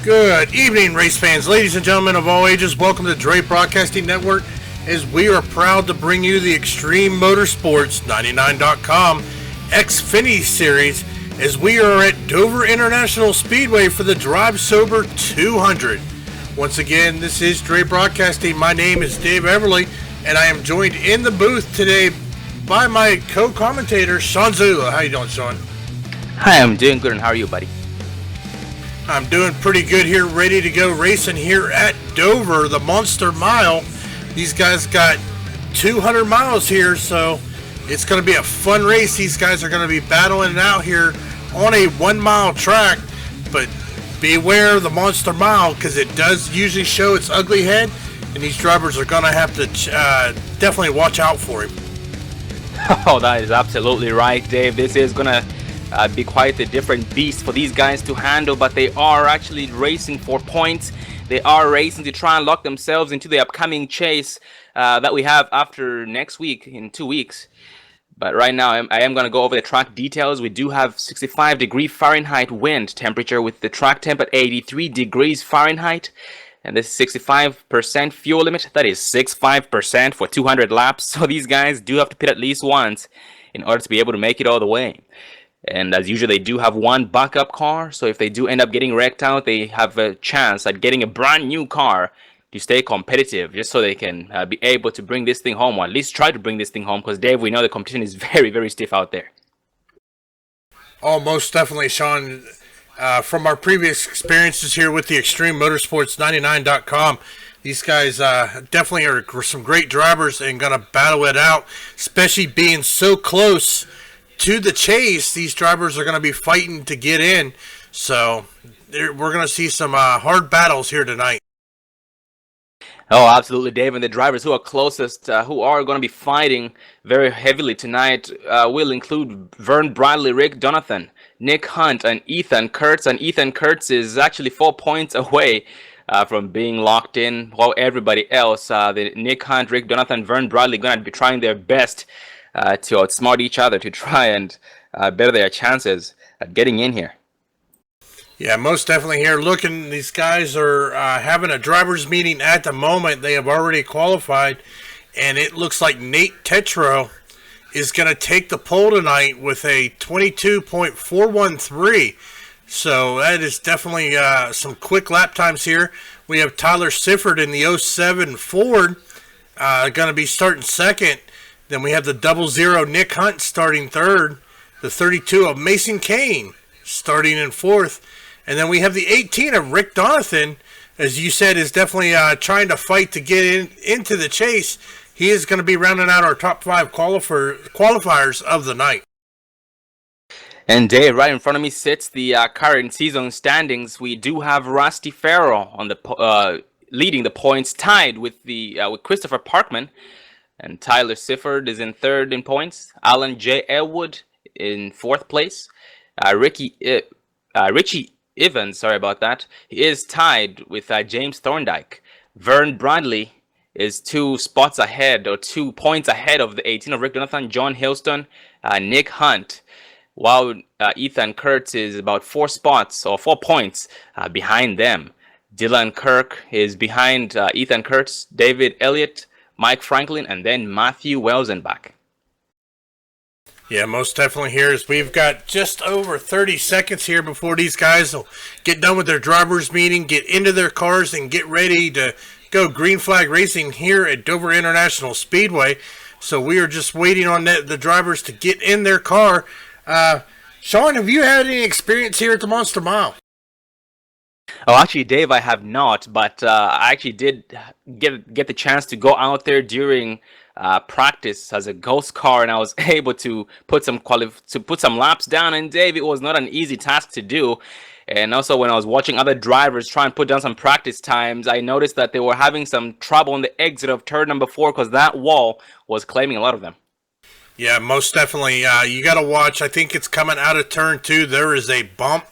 Good evening, race fans, ladies and gentlemen of all ages. Welcome to Dre Broadcasting Network, as we are proud to bring you the Xtreme Motorsports 99.com Xfinity Series, as we are at Dover International Speedway for the Drive Sober 200. Once again, this is Dre Broadcasting. My name is Dave Everly, and I am joined in the booth today by my co-commentator, Sean Zula. How you doing, Sean? Hi, I'm doing good, and how are you, buddy? I'm doing pretty good here, ready to go racing here at Dover, the Monster Mile. These guys got 200 miles here, so it's going to be a fun race. These guys are going to be battling it out here on a 1 mile track, but beware the Monster Mile, because it does usually show its ugly head, and these drivers are going to have to definitely watch out for him. Oh, that is absolutely right, Dave. This is going to be quite a different beast for these guys to handle, but they are actually racing for points. They are racing to try and lock themselves into the upcoming chase that we have after next week, in 2 weeks. But right now, I am going to go over the track details. We do have 65-degree Fahrenheit wind temperature with the track temp at 83 degrees Fahrenheit. And this 65% fuel limit, that is 65% for 200 laps. So these guys do have to pit at least once in order to be able to make it all the way. And as usual, they do have one backup car, so if they do end up getting wrecked out, they have a chance at getting a brand new car to stay competitive, just so they can be able to bring this thing home, or at least try to bring this thing home, because Dave, we know the competition is very, very stiff out there. Oh, most definitely, Sean. From our previous experiences here with the Xtreme Motorsports 99.com, these guys definitely are some great drivers and going to battle it out, especially being so close to the chase. These drivers are going to be fighting to get in, so we're going to see some hard battles here tonight. Oh, absolutely, Dave. And the drivers who are closest, who are going to be fighting very heavily tonight, will include Vern Bradley, Rick Donathan, Nick Hunt, and Ethan Kurtz. And Ethan Kurtz is actually 4 points away from being locked in, while everybody else, the Nick Hunt, Rick Donathan, Vern Bradley, going to be trying their best to outsmart each other to try and better their chances at getting in here. Yeah, most definitely here. Looking, these guys are having a driver's meeting at the moment. They have already qualified, and it looks like Nate Tetro is going to take the pole tonight with a 22.413. So that is definitely some quick lap times here. We have Tyler Sifford in the 07 Ford going to be starting second. Then we have the 00 Nick Hunt starting third. The 32 of Mason Kane starting in fourth. And then we have the 18 of Rick Donathan, as you said, is definitely trying to fight to get into the chase. He is going to be rounding out our top 5 qualifiers of the night. And Dave, right in front of me sits the current season standings. We do have Rusty Farrell on the leading the points, tied with with Christopher Parkman. And Tyler Sifford is in third in points. Alan J. Elwood in fourth place. Richie Evans, sorry about that, he is tied with James Thorndike. Vern Bradley is 2 spots ahead, or 2 points ahead of the 18 of Rick Donathan, John Hillston, Nick Hunt. While Ethan Kurtz is about 4 spots, or 4 points behind them. Dylan Kirk is behind Ethan Kurtz, David Elliott, Mike Franklin, and then Matthew Welzenbach. Yeah, most definitely here is we've got just over 30 seconds here before these guys will get done with their driver's meeting, get into their cars, and get ready to go green flag racing here at Dover International Speedway. So we are just waiting on the drivers to get in their car. Sean, have you had any experience here at the Monster Mile? Oh, actually, Dave, I have not, but I actually did get the chance to go out there during practice as a ghost car, and I was able to put some laps down. And Dave, it was not an easy task to do. And also, when I was watching other drivers try and put down some practice times, I noticed that they were having some trouble on the exit of turn number 4 because that wall was claiming a lot of them. Yeah, most definitely. You got to watch. I think it's coming out of turn 2. There is a bump.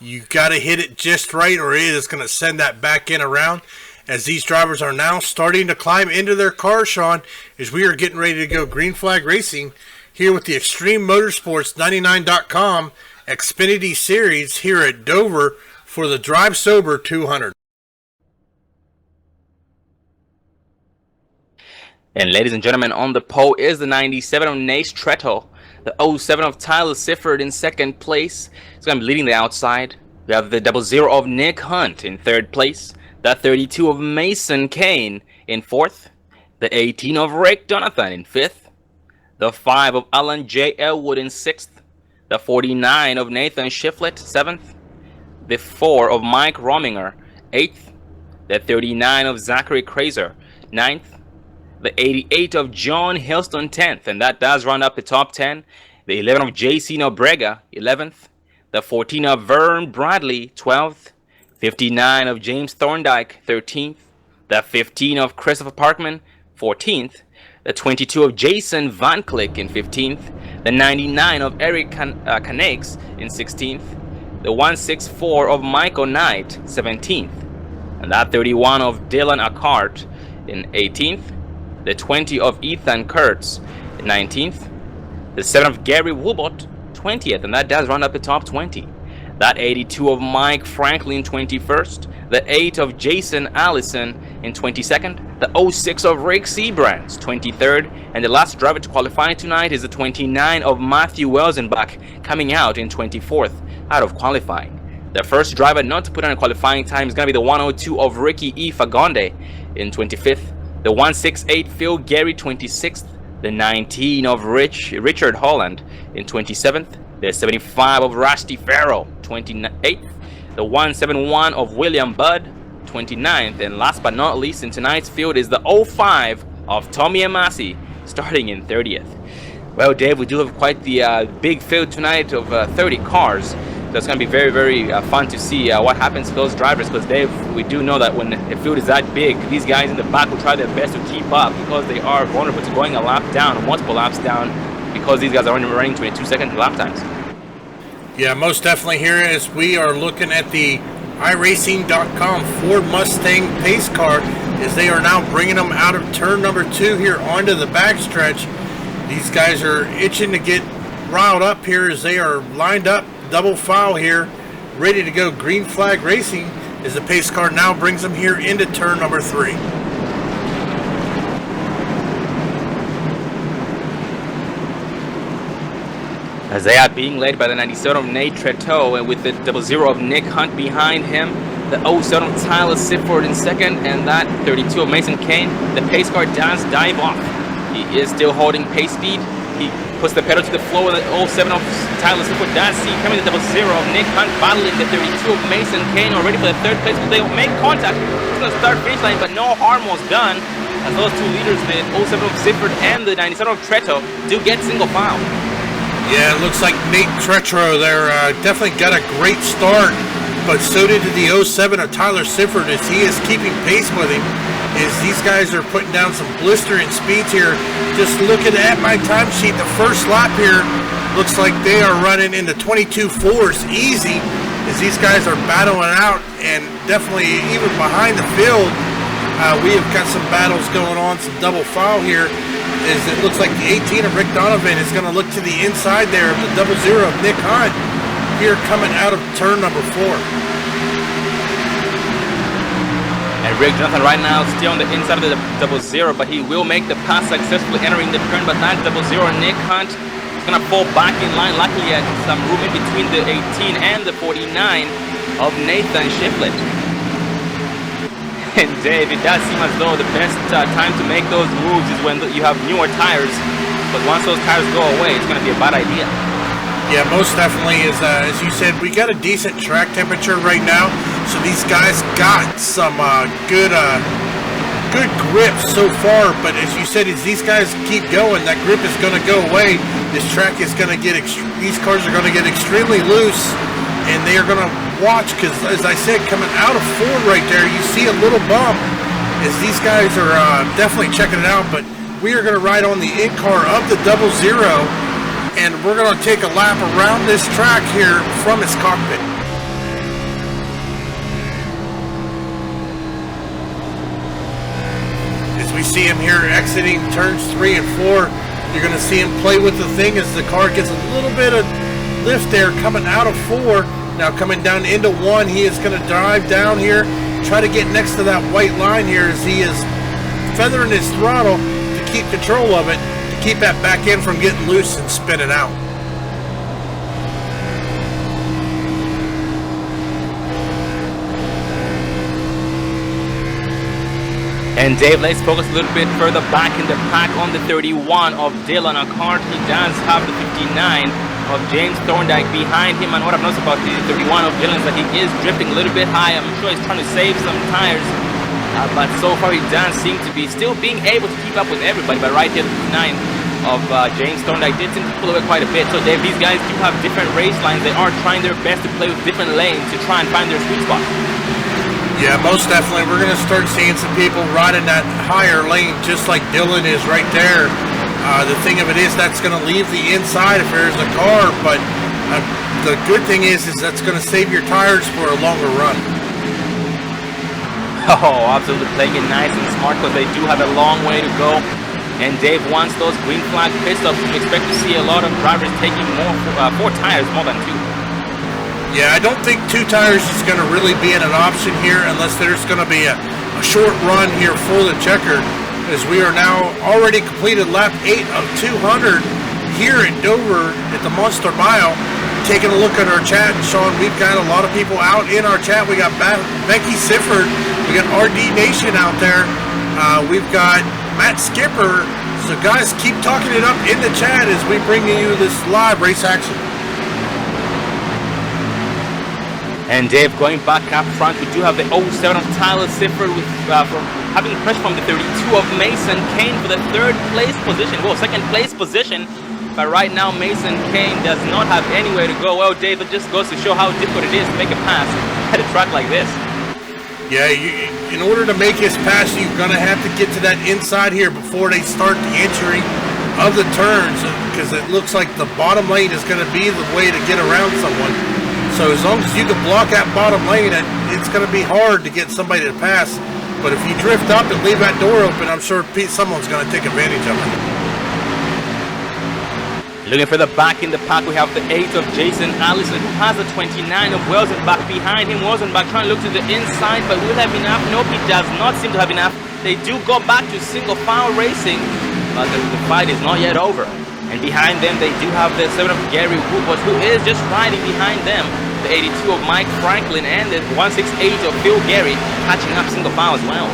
You got to hit it just right, or it is going to send that back in around. As these drivers are now starting to climb into their car, Sean, as we are getting ready to go green flag racing here with the Xtreme Motorsports 99.com Xfinity Series here at Dover for the Drive Sober 200. And ladies and gentlemen, on the pole is the 97 of Nate Tretto, the 07 of Tyler Sifford in second place. He's going to be leading the outside. We have the 00 of Nick Hunt in third place, the 32 of Mason Kane in fourth, the 18 of Rick Donathan in fifth, the 5 of Alan J. Elwood in sixth, the 49 of Nathan Shiflett, seventh, the 4 of Mike Rominger, eighth, the 39 of Zachary Kraser, ninth, the 88 of John Hilston, 10th, and that does round up the top 10. The 11 of JC Nobrega, 11th. The 14 of Vern Bradley, 12th. 59 of James Thorndike, 13th. The 15 of Christopher Parkman, 14th. The 22 of Jason Van Click in 15th. The 99 of Eric Canakes in 16th. The 164 of Michael Knight, 17th. And that 31 of Dylan Akart in 18th. The 20 of Ethan Kurtz, 19th. The 7 of Gary Woolbot, 20th, and that does round up the top 20. That 82 of Mike Franklin, 21st. The 8 of Jason Allison in 22nd. The 06 of Rick Seabrands, 23rd. And the last driver to qualify tonight is the 29 of Matthew Welsenbach, coming out in 24th out of qualifying. The first driver not to put on a qualifying time is going to be the 102 of Ricky E. Fagonde in 25th. The 168 Phil Gary, 26th. The 19 of Richard Holland in 27th. The 75 of Rusty Farrell, 28th. The 171 of William Budd, 29th. And last but not least in tonight's field is the 05 of Tommy Amasi, starting in 30th. Well, Dave, we do have quite the big field tonight of 30 cars. So it's going to be very, very fun to see what happens to those drivers, because Dave, we do know that when the field is that big, these guys in the back will try their best to keep up, because they are vulnerable to going a lap down or multiple laps down, because these guys are only running 22-second lap times. Yeah, most definitely here as we are looking at the iRacing.com Ford Mustang pace car as they are now bringing them out of turn number 2 here onto the backstretch. These guys are itching to get riled up here as they are lined up double file here, ready to go. Green flag racing as the pace car now brings them here into turn number 3. As they are being led by the 97 of Nate Tretto, and with the 00 of Nick Hunt behind him, the 07 of Tyler Sifford in second, and that 32 of Mason Kane. The pace car does dive off. He is still holding pace speed. He puts the pedal to the floor. The 07 of Tyler Sifford does see coming the 00 of Nick Hunt battling the 32 of Mason Kane already for the third place. They will make contact. It's going to start finish line, but no harm was done, as those two leaders, the 07 of Sifford and the 97 of Tretto, do get single file. Yeah, it looks like Nate Tretto there definitely got a great start, but so did the 07 of Tyler Sifford as he is keeping pace with him. As these guys are putting down some blistering speeds here. Just looking at my timesheet, the first lap here looks like they are running into 22.4s easy as these guys are battling out, and definitely even behind the field, we have got some battles going on, some double file here. As it looks like the 18 of Rick Donovan is going to look to the inside there of the 00 of Nick Hunt here coming out of turn number 4. And Rick Jonathan right now still on the inside of the 00, but he will make the pass successfully entering the turn. But that 00 Nick Hunt is going to fall back in line. Luckily, had some room in between the 18 and the 49 of Nathan Shiflett. And Dave, it does seem as though the best time to make those moves is when you have newer tires. But once those tires go away, it's going to be a bad idea. Yeah, most definitely. As you said, we got a decent track temperature right now, so these guys got some good grip so far. But as you said, as these guys keep going, that grip is going to go away. This track is going to get these cars are going to get extremely loose, and they are going to watch, because as I said, coming out of 4 right there, you see a little bump as these guys are definitely checking it out. But we are going to ride on the in-car of the 00, and we're going to take a lap around this track here from its cockpit. As we see him here exiting turns 3 and 4, you're going to see him play with the thing as the car gets a little bit of lift there coming out of 4. Now coming down into 1, he is going to drive down here, try to get next to that white line here as he is feathering his throttle to keep control of it, to keep that back end from getting loose and spinning out. And Dave, let's focus a little bit further back in the pack on the 31 of Dylan Acard. He does have the 59 of James Thorndike behind him. And what I've noticed about the 31 of Dylan is that he is drifting a little bit high. I'm sure he's trying to save some tires. But so far he does seem to be still being able to keep up with everybody. But right here, the 59 of James Thorndike did seem to pull away quite a bit. So Dave, these guys do have different race lines. They are trying their best to play with different lanes to try and find their sweet spot. Yeah, most definitely. We're going to start seeing some people riding that higher lane just like Dylan is right there. The thing of it is that's going to leave the inside if there's a car, but the good thing is that's going to save your tires for a longer run. Oh, absolutely playing it nice and smart because they do have a long way to go. And Dave, once those green flag pit stops, we expect to see a lot of drivers taking four tires more than 2. Yeah, I don't think 2 tires is going to really be an option here unless there's going to be a short run here for the checker, as we are now already completed lap 8 of 200 here at Dover at the Monster Mile. Taking a look at our chat, Sean, we've got a lot of people out in our chat. We got Becky Sifford, we got RD Nation out there, we've got Matt Skipper. So guys, keep talking it up in the chat as we bring you this live race action. And Dave, going back up front, we do have the 07 of Tyler Sifford with from having pressure from the 32 of Mason Kane for the 3rd place position. Well, 2nd place position. But right now, Mason Kane does not have anywhere to go. Well, Dave, it just goes to show how difficult it is to make a pass at a track like this. Yeah, in order to make his pass, you're going to have to get to that inside here before they start the entry of the turns, because it looks like the bottom lane is going to be the way to get around someone. So as long as you can block that bottom lane, it's going to be hard to get somebody to pass. But if you drift up and leave that door open, I'm sure someone's going to take advantage of it. Looking for the back in the pack, we have the 8 of Jason Allison, who has the 29 of Welsenbach behind him. Welsenbach trying to look to the inside, but will have enough? Nope, he does not seem to have enough. They do go back to single file racing, but the fight is not yet over. And behind them, they do have the 7 of Gary Woodward, who is just riding behind them. The 82 of Mike Franklin and the 168 of Phil Gary catching up single file as well.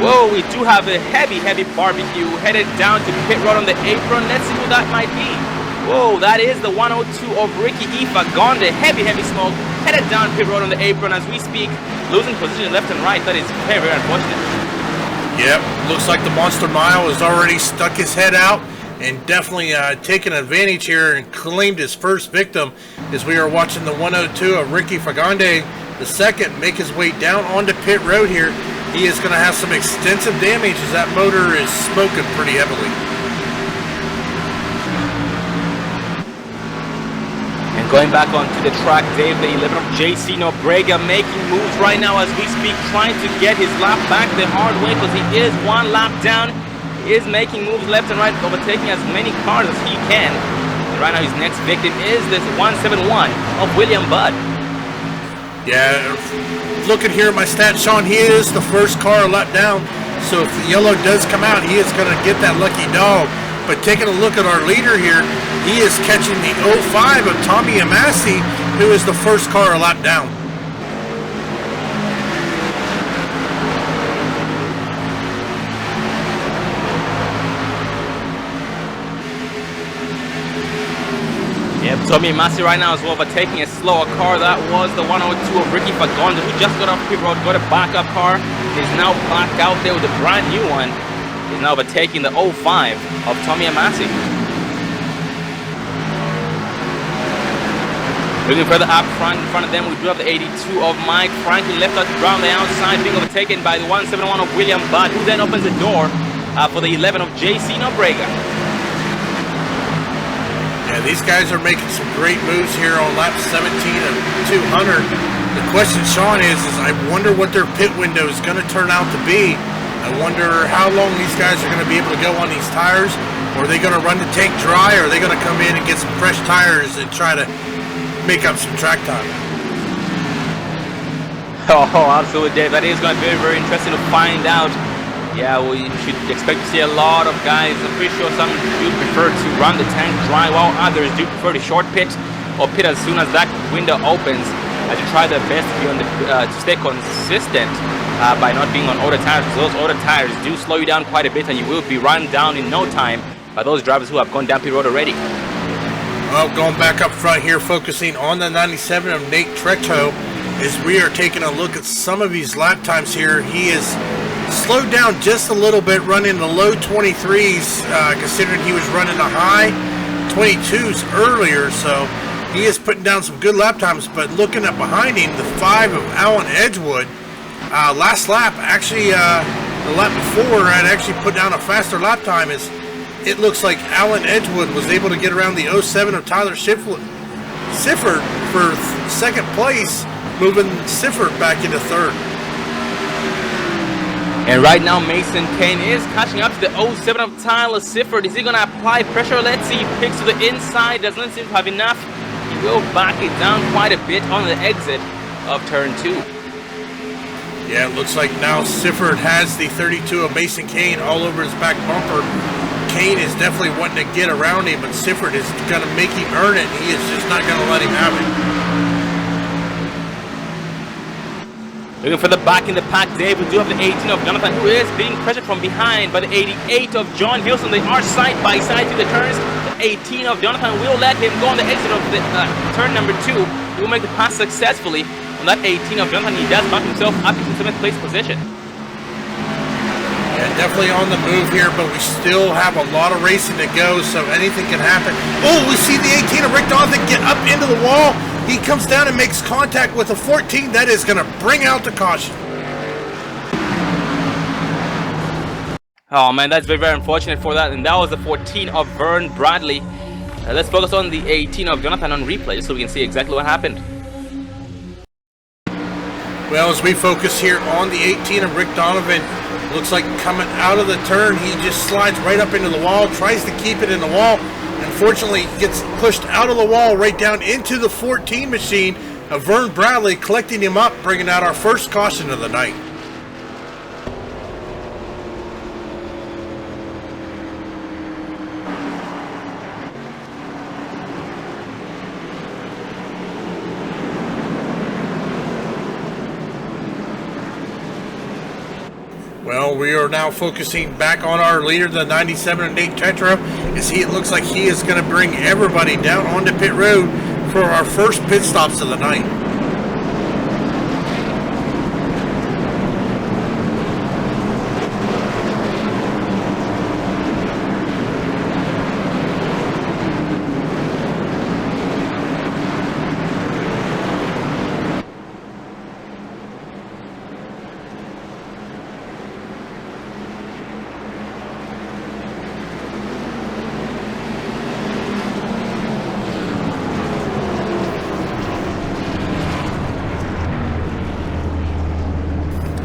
Whoa, we do have a heavy barbecue headed down to pit road on the apron. Let's see who that might be. Whoa, that is the 102 of Ricky Ifagande. Heavy smoke headed down pit road on the apron as we speak. Losing position left and right. That is very unfortunate. Yep, looks like the Monster Mile has already stuck his head out and definitely taken advantage here and claimed his first victim, as we are watching the 102 of Ricky Fagande, the 2nd, make his way down onto pit road here. He is going to have some extensive damage as that motor is smoking pretty heavily. And going back onto the track, Dave, the 11 of JC Nobrega making moves right now as we speak, trying to get his lap back the hard way because he is 1 lap down. He is making moves left and right, overtaking as many cars as he can. And right now his next victim is this 171 of William Budd. Yeah, looking here at my stats, Sean, he is the first car a lap down. So if the yellow does come out, he is going to get that lucky dog. But taking a look at our leader here, he is catching the 05 of Tommy Amasi, who is the first car a lap down. Yep, Tommy Amasi right now as well, but taking a slower car. That was the 102 of Ricky Faganda, who just got off pit road, got a backup car. Is now back out there with a brand new one. Is now overtaking the 05 of Tommy Amasi. Looking further up front, in front of them, we do have the 82 of Mike Franklin, left out around the outside, being overtaken by the 171 of William Budd, who then opens the door for the 11 of JC Nobrega. Yeah, these guys are making some great moves here on lap 17 of 200. The question, Sean, is I wonder what their pit window is going to turn out to be. I wonder how long these guys are going to be able to go on these tires. Or are they going to run the tank dry, or are they going to come in and get some fresh tires and try to make up some track time? Oh, absolutely, Dave. That is going to be very, very interesting to find out. Yeah, we should expect to see a lot of guys. I'm pretty sure some do prefer to run the tank dry, while others do prefer to short pit or pit as soon as that window opens. As you try their best to be on the to stay consistent by not being on auto tires. Those auto tires do slow you down quite a bit, and you will be run down in no time by those drivers who have gone down pit road already. Well, going back up front here, focusing on the 97 of Nate Tretto, as we are taking a look at some of his lap times here. He is slowed down just a little bit, running the low 23s, considering he was running the high 22s earlier, so he is putting down some good lap times. But looking at behind him, the 5 of Alan Edgewood, last lap, actually the lap before, had actually put down a faster lap time. As it looks like Alan Edgewood was able to get around the 07 of Tyler Sifford for second place, moving Sifford back into third. And right now, Mason Kane is catching up to the 07 of Tyler Sifford. Is he going to apply pressure? Let's see. He picks to the inside. Doesn't seem to have enough. He will back it down quite a bit on the exit of turn 2. Yeah, it looks like now Sifford has the 32 of Mason Kane all over his back bumper. Kane is definitely wanting to get around him, but Sifford is going to make him earn it. He is just not going to let him have it. Looking for the back in the pack, Dave. We do have the 18 of Jonathan, who is being pressured from behind by the 88 of John Hilson. They are side by side to the turns. The 18 of Jonathan will let him go on the exit of the turn number 2. He will make the pass successfully. On that 18 of Jonathan, he does bump himself up into 7th place position. Yeah, definitely on the move here, but we still have a lot of racing to go, so anything can happen. Oh, we see the 18 of Rick Donovan get up into the wall. He comes down and makes contact with a 14. That is going to bring out the caution. Oh man, that's very, very unfortunate for that. And that was the 14 of Vern Bradley. Let's focus on the 18 of Jonathan on replay so we can see exactly what happened. Well, as we focus here on the 18 of Rick Donovan, looks like coming out of the turn, he just slides right up into the wall, tries to keep it in the wall. Unfortunately, gets pushed out of the wall right down into the 14 machine of Vern Bradley, collecting him up, bringing out our first caution of the night. Well, we are now focusing back on our leader, the 97 of Nate Tetra, as it looks like he is going to bring everybody down onto pit road for our first pit stops of the night.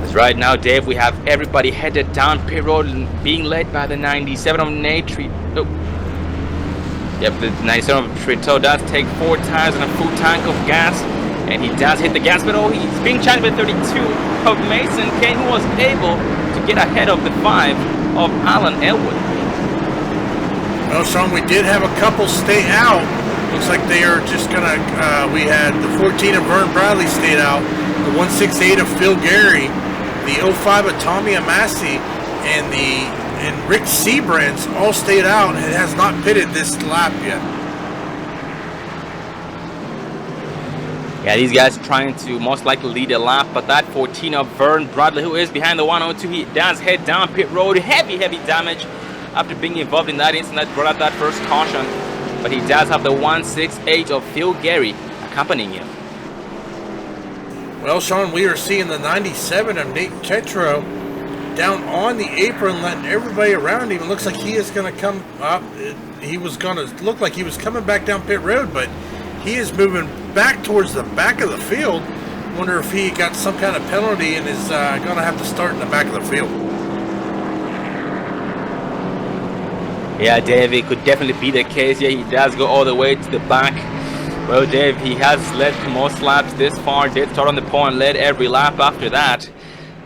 Right now, Dave, we have everybody headed down pit road and being led by the 97 of Nate Trito. Yep, the 97 of Trito does take 4 tires and a full tank of gas, and he does hit the gas pedal. He's being challenged by 32 of Mason Kane, who was able to get ahead of the 5 of Alan Elwood. Well, Sean, we did have a couple stay out. Looks like they are just gonna. We had the 14 of Vern Bradley stayed out, the 168 of Phil Gary, the 05 of Tommy Amasi, and Rick Seabrands all stayed out and has not pitted this lap yet. Yeah, these guys trying to most likely lead a lap, but that 14 of Vern Bradley, who is behind the 102, he does head down pit road. Heavy damage after being involved in that incident that brought out that first caution. But he does have the 168 of Phil Gary accompanying him. Well, Sean, we are seeing the 97 of Nate Tetro down on the apron, letting everybody around him. It looks like he is going to come up. He was going to look like he was coming back down pit road, but he is moving back towards the back of the field. Wonder if he got some kind of penalty and is going to have to start in the back of the field. Yeah, Dave, it could definitely be the case. Yeah, he does go all the way to the back. Well, Dave, he has led most laps this far. Did start on the pole and led every lap after that.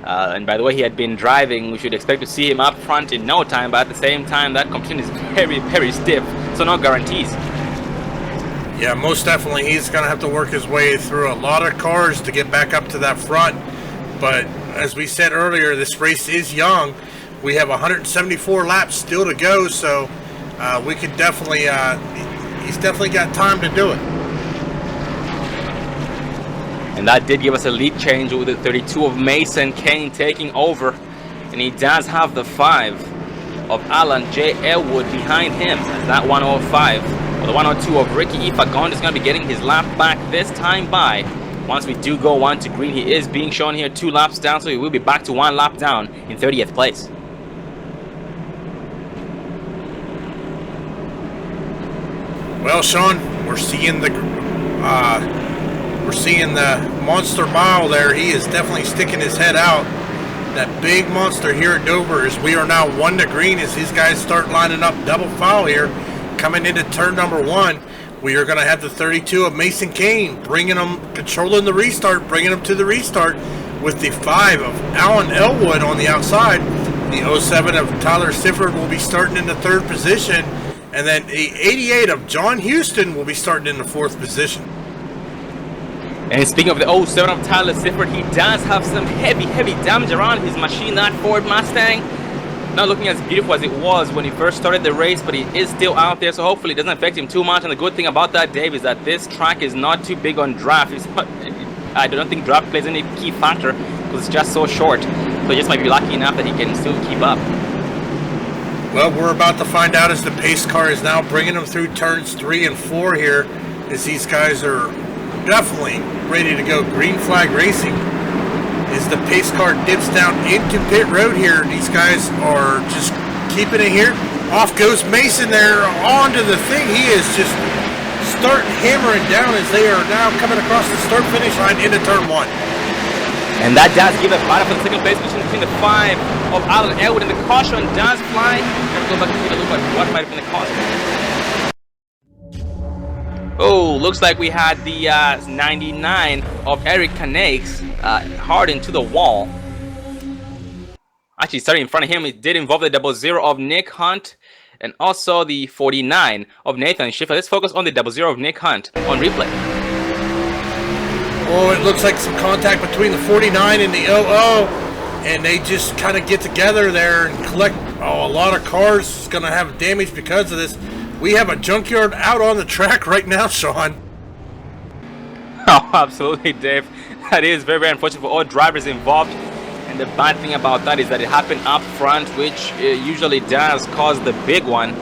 And by the way, he had been driving. We should expect to see him up front in no time. But at the same time, that competition is very, very stiff. So no guarantees. Yeah, most definitely. He's going to have to work his way through a lot of cars to get back up to that front. But as we said earlier, this race is young. We have 174 laps still to go, so we could definitely, he's definitely got time to do it. And that did give us a lead change with the 32 of Mason Kane taking over. And he does have the 5 of Alan J. Elwood behind him. As that 105, or the 102 of Ricky Ifagond is going to be getting his lap back this time by. Once we do go 1 to green, he is being shown here 2 laps down, so he will be back to 1 lap down in 30th place. Well, Sean, we're seeing the monster mile there. He is definitely sticking his head out. That big monster here at Dover, as we are now 1 to green as these guys start lining up double file here. Coming into turn number 1, we are going to have the 32 of Mason Kane controlling the restart, bringing them to the restart with the 5 of Alan Elwood on the outside. The 07 of Tyler Sifford will be starting in the 3rd position. And then the 88 of John Houston will be starting in the 4th position. And speaking of the 07 of Tyler Sifford, he does have some heavy damage around his machine, that Ford Mustang. Not looking as beautiful as it was when he first started the race, but he is still out there, so hopefully it doesn't affect him too much. And the good thing about that, Dave, is that this track is not too big on draft. I don't think draft plays any key factor because it's just so short. So he just might be lucky enough that he can still keep up. Well, we're about to find out as the pace car is now bringing them through turns 3 and 4 here, as these guys are definitely ready to go green flag racing. As the pace car dips down into pit road here, these guys are just keeping it here. Off goes Mason there onto the thing. He is just starting hammering down as they are now coming across the start finish line into turn 1. And that does give a battle for the 2nd place position between the 5 of Alan Elwood, and the caution does fly. Let's go back and take a look at what might have been the cause. Oh, looks like we had the 99 of Eric Canakes hard into the wall. Actually, starting in front of him, it did involve the 00 of Nick Hunt and also the 49 of Nathan Schiffer. Let's focus on the 00 of Nick Hunt on replay. Oh, it looks like some contact between the 49 and the 00, and they just kind of get together there and collect a lot of cars. Is going to have damage because of this. We have a junkyard out on the track right now, Sean. Oh, absolutely, Dave. That is very, very unfortunate for all drivers involved. And the bad thing about that is that it happened up front, which usually does cause the big one.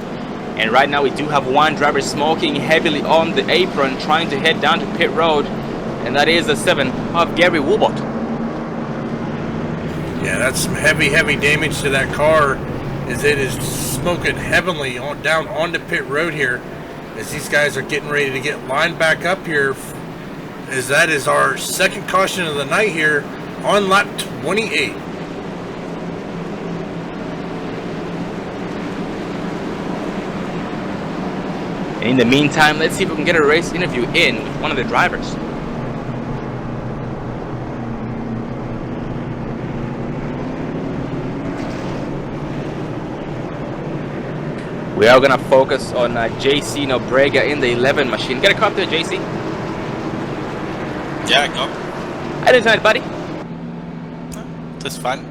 And right now we do have one driver smoking heavily on the apron, trying to head down to pit road. And that is the 7 of Gary Woolbot. Yeah, that's some heavy damage to that car, as it is smoking heavily down onto pit road here, as these guys are getting ready to get lined back up here, as that is our 2nd caution of the night here on lap 28. In the meantime, let's see if we can get a race interview in with one of the drivers. We are going to focus on JC Nobrega in the 11 machine. Get a car up there, JC. Yeah, go. How did tonight, buddy? That's fine.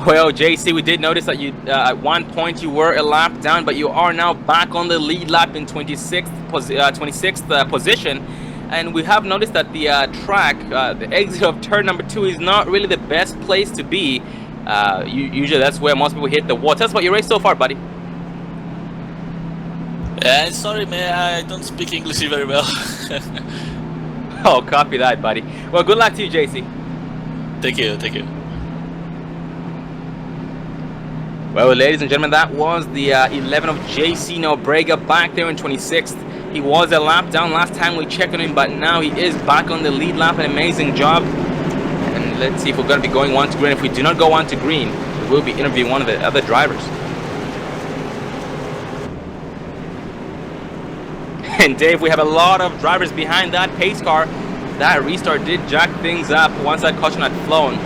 Well, JC, we did notice that you at one point you were a lap down, but you are now back on the lead lap in 26th position. And we have noticed that the track, the exit of turn number 2 is not really the best place to be. Usually that's where most people hit the wall. Tell us about your race so far, buddy. Sorry, man, I don't speak English very well. Oh, copy that, buddy. Well, good luck to you, JC. Thank you, thank you. Well, ladies and gentlemen, that was the 11 of JC Nobrega back there in 26th. He was a lap down last time we checked on him, but now he is back on the lead lap. An amazing job. And let's see if we're going to be going 1 to green. If we do not go 1 to green, we will be interviewing one of the other drivers. And Dave, we have a lot of drivers behind that pace car. That restart did jack things up once that caution had flown.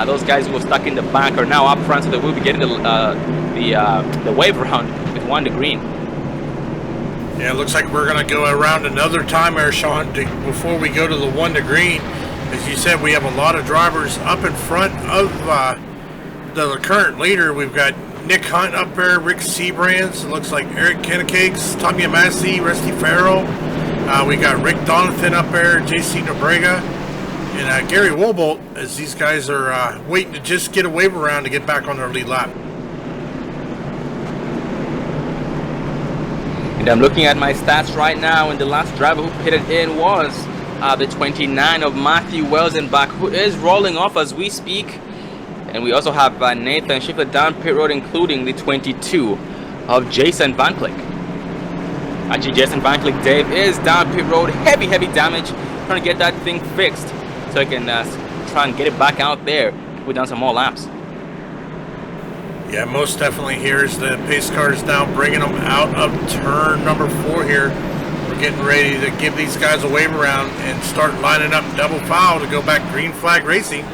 Those guys who were stuck in the back are now up front, so they will be getting the wave around with 1 to green. Yeah, it looks like we're going to go around another time there, Sean, before we go to the 1 to green. As you said, we have a lot of drivers up in front of the current leader. We've got Nick Hunt up there, Rick Sebrands, it looks like Eric Kennecakes, Tommy Massey, Rusty Farrell. We got Rick Donathan up there, JC Nobrega, and Gary Wobolt, as these guys are waiting to just get a wave around to get back on their lead lap. And I'm looking at my stats right now, and the last driver who pitted in was the 29 of Matthew Welsenbach, who is rolling off as we speak. And we also have Nathan Schiffler down pit road, including the 22 of Jason Van Click. Actually, Jason Van Click, Dave, is down pit road. Heavy damage. Trying to get that thing fixed so I can try and get it back out there. Put down some more laps. Yeah, most definitely. Here's the pace cars now, bringing them out of turn number 4 here. We're getting ready to give these guys a wave around and start lining up double foul to go back green flag racing.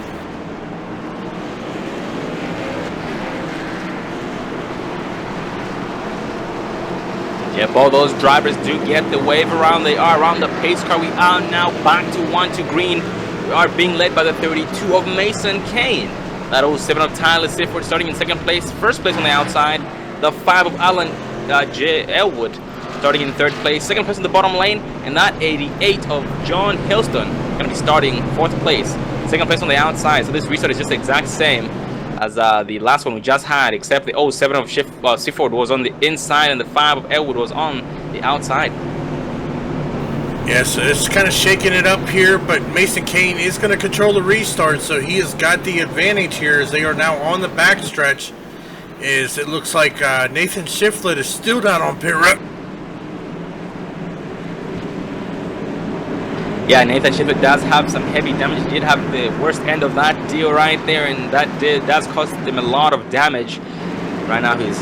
Yep, all those drivers do get the wave around. They are around the pace car. We are now back to 1 to green. We are being led by the 32 of Mason Kane. That 07 of Tyler Sifford starting in 2nd place. 1st place on the outside. The 5 of Alan J. Elwood starting in 3rd place. 2nd place in the bottom lane. And that 88 of John Hilston going to be starting 4th place. 2nd place on the outside. So this restart is just the exact same as the last one we just had, except the 07 of Sifford was on the inside and the 5 of Elwood was on the outside. Yeah, so it's kind of shaking it up here, but Mason Kane is going to control the restart, so he has got the advantage here as they are now on the backstretch. It looks like Nathan Schiffler is still down on pit road. Yeah, Nathan Schiffler does have some heavy damage. He did have the worst end of that deal right there, and that does cost him a lot of damage. Right now, his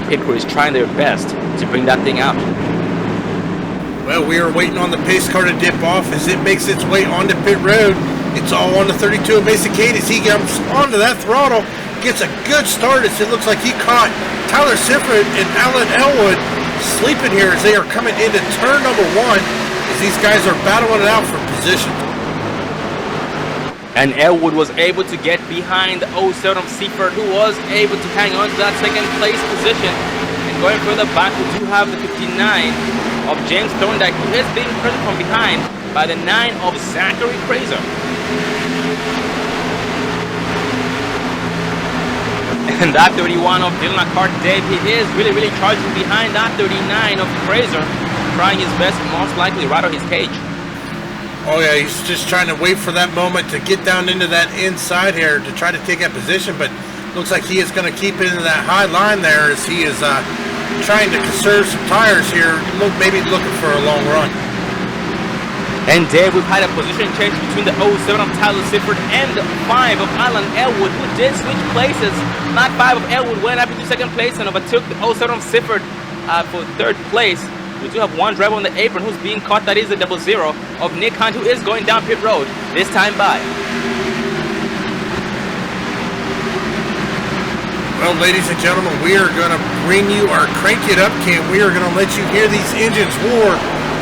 pit crew is trying their best to bring that thing out. Well, we are waiting on the pace car to dip off as it makes its way onto pit road. It's all on the 32 of Mason Kane as he jumps onto that throttle. Gets a good start as it looks like he caught Tyler Sifford and Alan Elwood sleeping here as they are coming into turn number 1. These guys are battling it out for position. And Elwood was able to get behind the 07 of Seaford, who was able to hang on to that 2nd place position. And going further back, we do have the 59 of James Thorndike, who is being pressured from behind by the 9 of Zachary Fraser. And that 31 of Dylan Acart, Dave, he is really charging behind that 39 of Fraser, trying his best, most likely right on his cage. Oh yeah, he's just trying to wait for that moment to get down into that inside here to try to take that position, but looks like he is going to keep it into that high line there as he is trying to conserve some tires here, maybe looking for a long run. And Dave, we've had a position change between the 07 of Tyler Sifford and the 5 of Alan Elwood, who did switch places. That 5 of Elwood went up into 2nd place and overtook the 07 of Sifford for 3rd place. We do have one driver on the apron who's being caught. That is the 00 of Nick Hunt, who is going down pit road, this time by. Well, ladies and gentlemen, we are going to bring you our Crank It Up cam. We are going to let you hear these engines roar.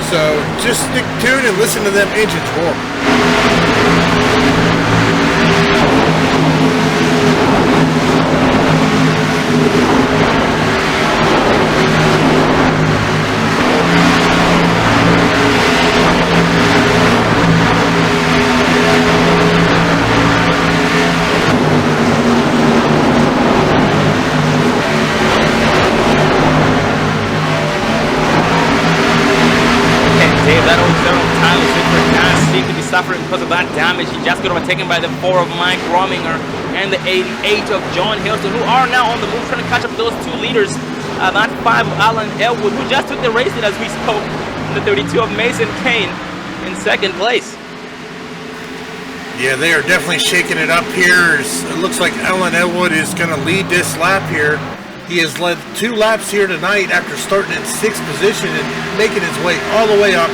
So just stick tuned and listen to them engines roar. Suffering because of that damage. He just got overtaken by the 4 of Mike Rominger and the 88 of John Hilston, who are now on the move trying to catch up those 2 leaders. That 5 of Alan Elwood, who just took the race lead as we spoke, and the 32 of Mason Kane in 2nd place. Yeah, they are definitely shaking it up here. It looks like Alan Elwood is going to lead this lap here He has led 2 laps here tonight after starting in 6th position and making his way all the way up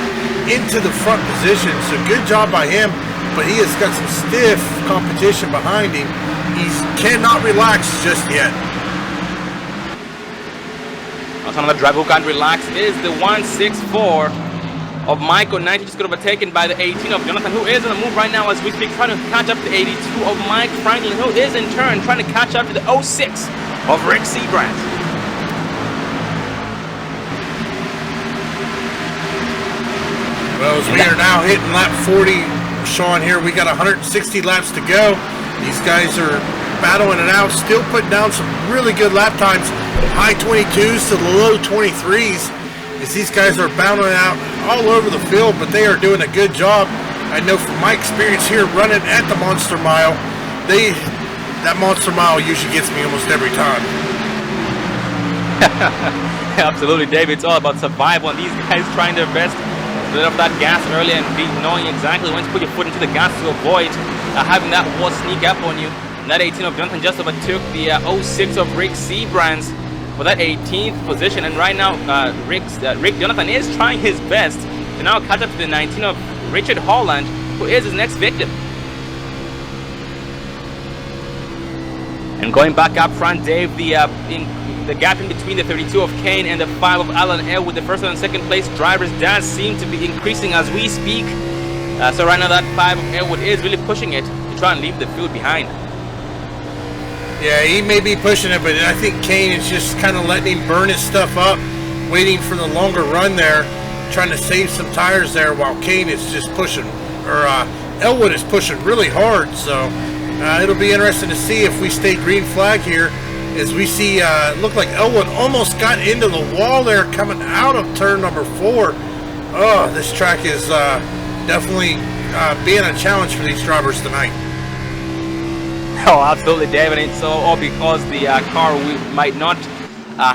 into the front position. So good job by him, but he has got some stiff competition behind him. He cannot relax just yet. Also another driver who can't relax is the 164 of Michael 90, just got overtaken by the 18 of Jonathan, who is on the move right now as we speak, trying to catch up to the 82 of Mike Franklin, who is in turn trying to catch up to the 06 of Rick Seabrand. Well, as we are now hitting lap 40, Sean, here, we got 160 laps to go. These guys are battling it out, still putting down some really good lap times, high 22s to the low 23s, as these guys are battling out all over the field, but they are doing a good job. I know from my experience here running at the Monster Mile, that Monster Mile usually gets me almost every time. Absolutely, Dave. It's all about survival, and these guys trying their best to let off that gas early and knowing exactly when to put your foot into the gas to avoid having that wall sneak up on you. And that 18 of Jonathan just overtook the 06 of Rick Seabrands for that 18th position, and right now Rick Jonathan is trying his best to now catch up to the 19 of Richard Holland, who is his next victim. And going back up front, Dave, the gap in between the 32 of Kane and the 5 of Alan Elwood, the first and second place drivers, does seem to be increasing as we speak. So right now that 5 of Elwood is really pushing it to try and leave the field behind. Yeah, he may be pushing it, but I think Kane is just kind of letting him burn his stuff up, waiting for the longer run there, trying to save some tires there, while Kane is just pushing, or Elwood is pushing really hard. So it'll be interesting to see if we stay green flag here, as we see look like Elwood almost got into the wall there coming out of turn number 4. Oh, this track is definitely being a challenge for these drivers tonight. Oh, absolutely, David. It's all because the car might not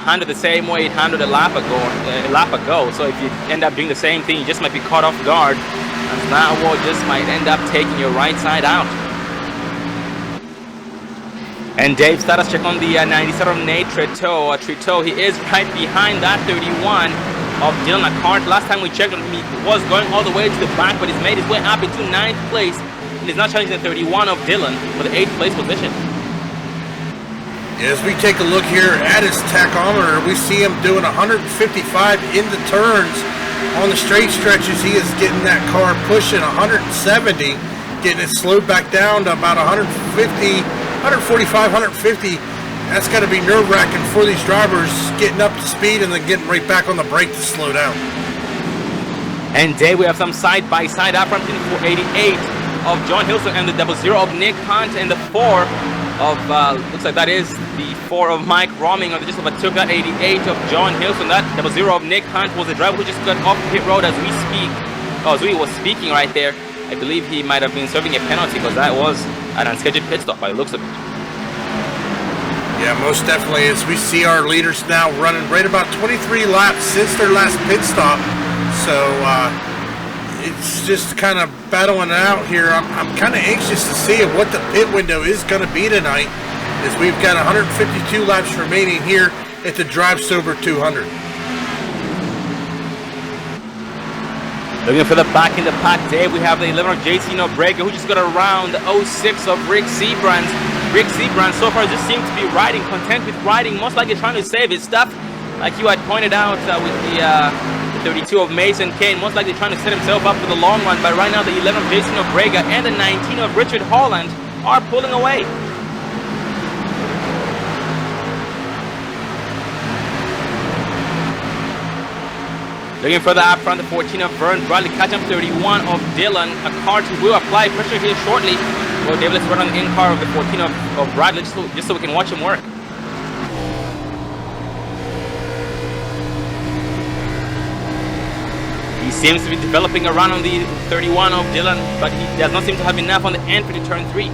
handle the same way it handled a lap ago. So if you end up doing the same thing, you just might be caught off guard, and that wall just might end up taking your right side out. And Dave, status check on the 97 of Nate Trito. He is right behind that 31 of Dylan Acart. Last time we checked on him, he was going all the way to the back, but he's made his way up into 9th place. And he's now challenging the 31 of Dylan for the 8th place position. As we take a look here at his tachometer, we see him doing 155 in the turns. On the straight stretches, he is getting that car pushing 170, getting it slowed back down to about 145, 150. That's got to be nerve-wracking for these drivers, getting up to speed and then getting right back on the brake to slow down. And Dave, we have some side-by-side up front in 488 of John Hilson and the 00 of Nick Hunt, and the 4 of looks like that is the 4 of Mike Romming, or just overtook that 88 of John Hilson. That 00 of Nick Hunt was the driver who just got off pit road as we speak. As we was speaking right there, I believe he might have been serving a penalty because that was an unscheduled pit stop by the looks of it. Yeah, most definitely. As we see our leaders now running right about 23 laps since their last pit stop. So it's just kind of battling it out here. I'm kind of anxious to see what the pit window is going to be tonight, as we've got 152 laps remaining here at the Drive Sober 200. Looking for the back in the pack, Dave, we have the 11 of JC Nobrega, who just got around the 06 of Rick Seabrands. Rick Seabrands so far just seems to be riding, content with riding, most likely trying to save his stuff, like you had pointed out with the 32 of Mason Kane, most likely trying to set himself up for the long run. But right now the 11 of Jason Nobrega and the 19 of Richard Holland are pulling away. Looking further up front, the 14 of Vern Bradley, catch up 31 of Dylan. A car to will apply pressure here shortly. Well, David, let's run on the in car of the 14 of Bradley just so we can watch him work. He seems to be developing a run on the 31 of Dylan, but he does not seem to have enough on the entry to turn 3.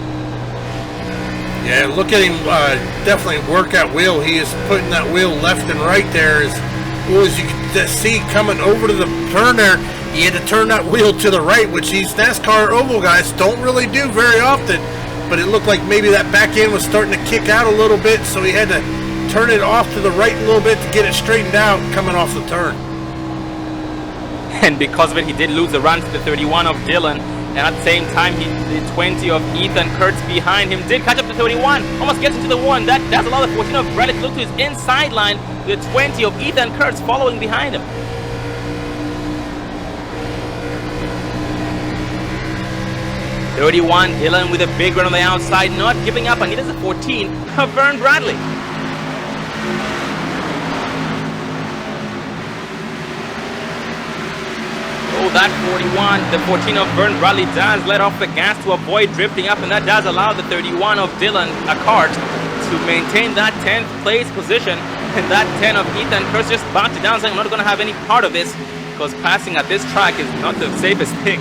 Yeah, look at him definitely work at wheel. He is putting that wheel left and right there. As you can see coming over to the turn there, he had to turn that wheel to the right, which these NASCAR oval guys don't really do very often. But it looked like maybe that back end was starting to kick out a little bit, so he had to turn it off to the right a little bit to get it straightened out coming off the turn. And because of it, he did lose the run to the 31 of Dylan. And at the same time, the 20 of Ethan Kurtz behind him did catch up to 31. Almost gets into the 1. That does allow the 14 of Bradley to look to his inside line. The 20 of Ethan Kurtz following behind him. .31 Dylan with a big run on the outside, not giving up, and it is a 14 of Vern Bradley. Oh, that 41, the 14 of Vern Bradley does let off the gas to avoid drifting up, and that does allow the 31 of Dylan Akart to maintain that 10th place position. And that 10 of Ethan Kurtz just backed it down, saying, I'm not going to have any part of this, because passing at this track is not the safest thing.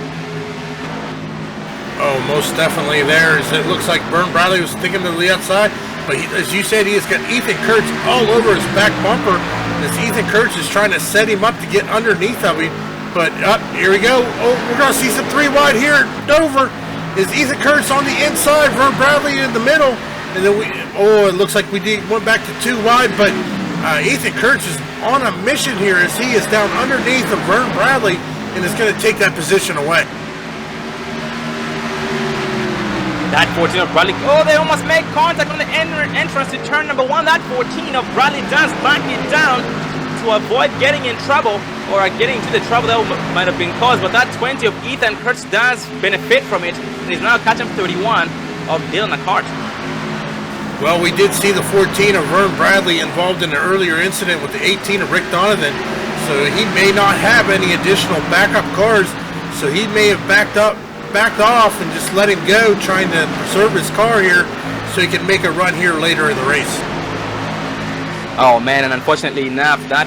Oh, most definitely there. It looks like Vern Bradley was thinking to the outside, but as you said, he has got Ethan Kurtz all over his back bumper as Ethan Kurtz is trying to set him up to get underneath of him. But up, here we go. Oh, we're going to see some 3 wide here at Dover. Is Ethan Kurtz on the inside, Vern Bradley in the middle. And then it looks like we went back to 2 wide, but Ethan Kurtz is on a mission here as he is down underneath of Vern Bradley and is going to take that position away. That 14 of Bradley, oh, they almost make contact on the entrance to turn number 1. That 14 of Bradley does back it down to avoid getting in trouble or getting into the trouble that might have been caused. But that 20 of Ethan Kurtz does benefit from it, and he's now catching 31 of Dylan Akart. Well, we did see the 14 of Vern Bradley involved in an earlier incident with the 18 of Rick Donovan, so he may not have any additional backup cars, so he may have backed off and just let him go, trying to preserve his car here so he can make a run here later in the race. Oh man, and unfortunately enough, that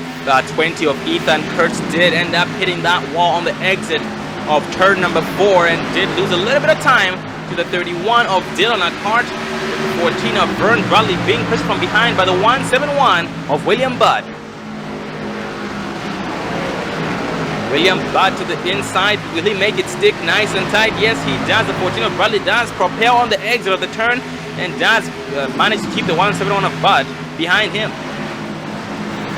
20 of Ethan Kurtz did end up hitting that wall on the exit of turn number 4 and did lose a little bit of time to the 31 of Dylan Akart, with the 14 of Vern Bradley being pushed from behind by the 171 of William Budd. William Budd to the inside. Will he make it stick nice and tight? Yes, he does. The 14 of Bradley does propel on the exit of the turn and does manage to keep the 171 of Budd behind him.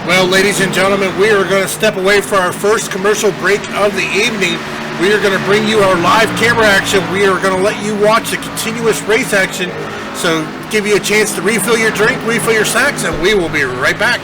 Well, ladies and gentlemen, we are going to step away for our first commercial break of the evening. We are going to bring you our live camera action. We are going to let you watch the continuous race action. So give you a chance to refill your drink, refill your snacks, and we will be right back.